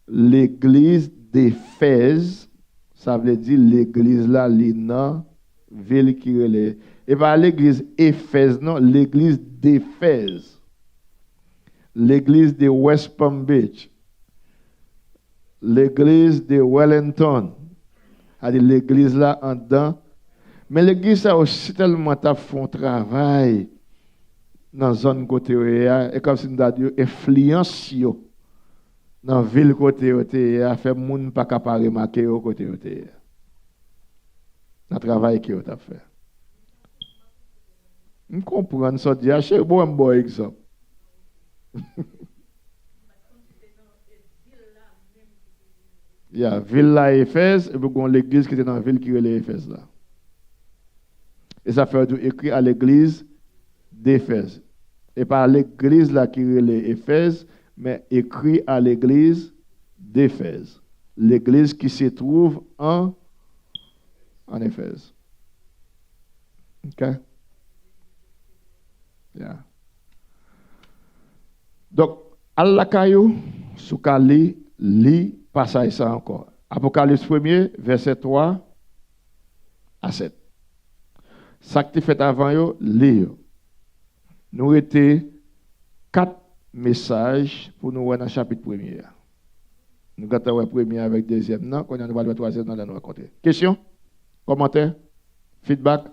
l'église d'Éphèse, ça veut dire l'église là, l'ina, ville qui relève. Et pas l'église Éphèse, non, l'église d'Éphèse. L'église de West Palm Beach. L'église de Wellington. C'est-à-dire l'église là en dedans. Mais l'église a aussi tellement fait un travail dans la zone côté et comme si nous avons influence dans la ville côté a fait moun pas capable remarquer au côté dans le travail que tu as fait. Je comprends ça dit c'est bon exemple. Il y a Villa Éphèse et puis l'église qui était dans la ville qui est l'Éphèse là. Et ça fait écrit à l'église d'Éphèse. Et pas l'église là qui est l'Éphèse, mais écrit à l'église d'Éphèse. L'église qui se trouve en Éphèse. OK? Yeah. Donc, Allah Kayou, Soukali, lit, passage ça encore. Apocalypse 1er, verset 3 à 7. Ça qui fait avant yo, lire. Nous étions 4 messages pour nous voir dans le chapitre 1er. Nous avons le premier avec le deuxième. Non, quand on va le troisième, nous allons raconter. Question? Commentaire? Feedback?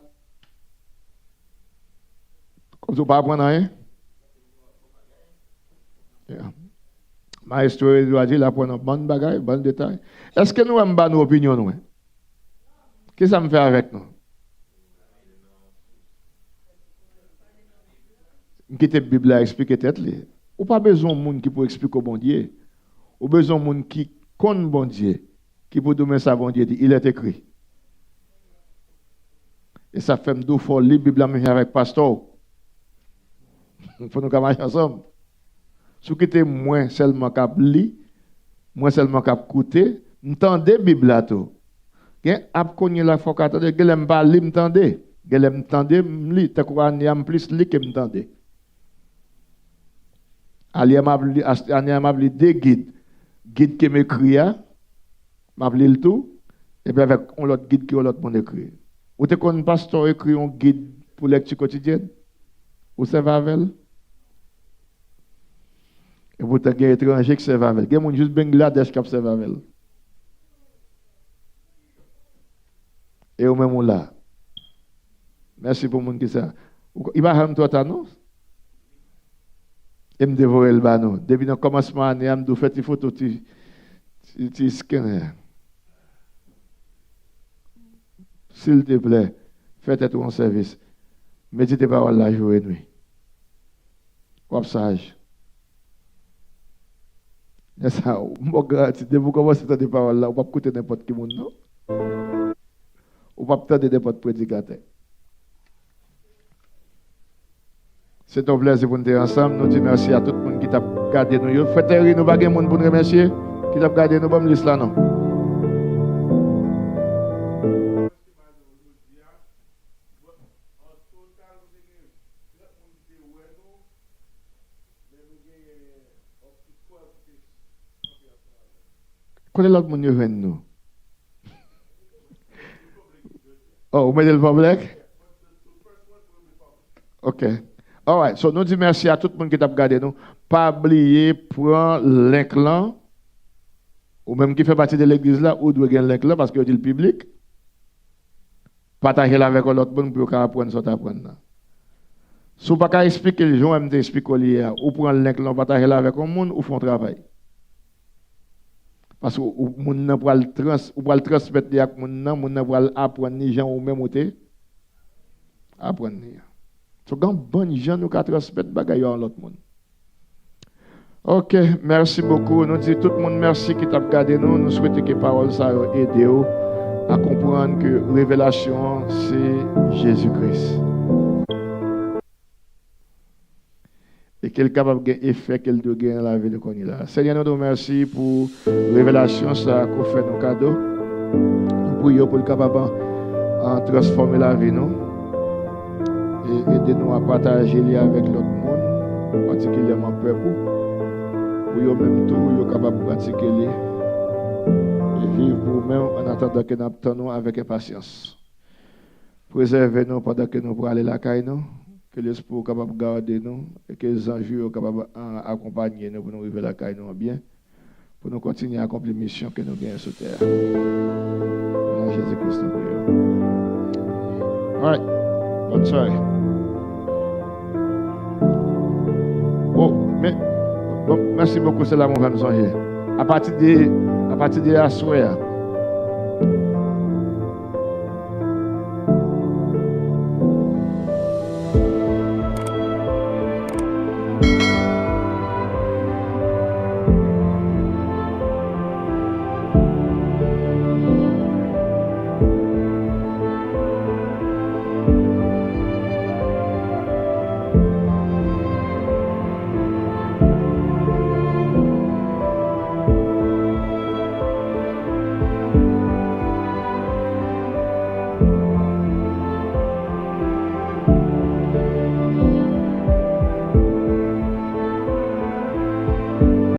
ne pas apprendre rien. Yeah. Maestro doit dire apprendre bon bagage, bon détail. Est-ce que nous avons nos opinions nous? Qu'est-ce que ça me fait avec nous? Quitter la Bible à expliquer tête li. Ou pas besoin de monde qui peut expliquer au bon Dieu. Ou besoin de monde qui connaît bon Dieu, qui peut donner ça bon Dieu dit il est écrit. Et ça fait deux fois lire la Bible avec pasteur. Il faut nous marcher ensemble. Si vous quittez moins seulement cap lire, moins seulement cap écouter, m'tendez la Bible là tout. Gen ap konye la fois qu'attendez, gelem pas lire m'tendez. Gelem m'tendez m'li, t'as quoi en plus lire que m'tendez. Ali m'a appelé deux guides. Guide qui m'écrit, m'a appelé le tout, et puis avec un autre guide qui a l'autre monde écrit. Ou te connais pasteur écrit un guide pour lecture quotidienne? Ou c'est Vavel? Et vous avez un étranger qui c'est Vavel. Il y a juste Bangladesh qui c'est Vavel. Et au même là. Merci pour le monde qui ça. Il va faire toi non? Et me dévorer le banon. Depuis le commencement de l'année, je fais des photos, tu scanner. S'il te plaît, faites un service. Méditez pas la jour et nuit. Comme sage. C'est ça. Mon gars, si vous commencez à faire des paroles là, vous ne pouvez pas écouter n'importe qui monde, non? Vous ne pouvez pas écouter n'importe prédicateur. C'est un plaisir pour nous être ensemble. Nous disons merci à tout le monde qui t'a gardé nous. Faites un nous pas de monde pour nous remercier. Qui t'a gardé nous, bonne liste là, non? Quel est l'autre monde qui vient nous? Oh, vous mettez le public? Ok. All right. So, nous disons merci à tout le monde qui t'a regardé nous. Pas oublier, prendre link là, ou même qui fait partie de l'église là, ou doit gagner link là parce que c'est le public. Partagez avec l'autre monde pour apprendre ce que tu apprends. Si vous ne pouvez pas expliquer les gens, vous expliquez ou prendre le link là, partagez avec le monde, ou font travail. Parce que vous pouvez le transmettre à les gens, vous pouvez apprendre les gens ou même apprendre. Donc, quand bon gens nous transmettre bagaille à l'autre monde. OK, merci beaucoup. Nous disons tout le monde merci qui t'a regardé nous. Nous souhaitons que parole ça aide à comprendre que révélation c'est Jésus-Christ. Et qu'elle est capable d'effet qu'elle doit gagner dans la vie de qu'on est là. Seigneur, nous te remercions pour révélation ça qu'on fait nos cadeaux. Nous prions pour le capable de transformer la vie nous. Et aider-nous à partager avec l'autre monde, particulièrement le peuple, pour eux même tout, ils sont capables de pratiquer et vivre pour nous-mêmes en attendant que nous attendons avec impatience. Préservez-nous pendant que nous pourrons aller la caille, que l'esprit soit capable de garder nous et que les anges soient capables d'accompagner nous pour nous arriver à la caille bien, pour nous continuer à accomplir la mission que nous gagnons sur terre. Dans Jésus-Christ, nous prions. All right. Bonne soirée. Oh, mais bon, merci beaucoup, c'est là mon va nous songer. À partir de la soirée.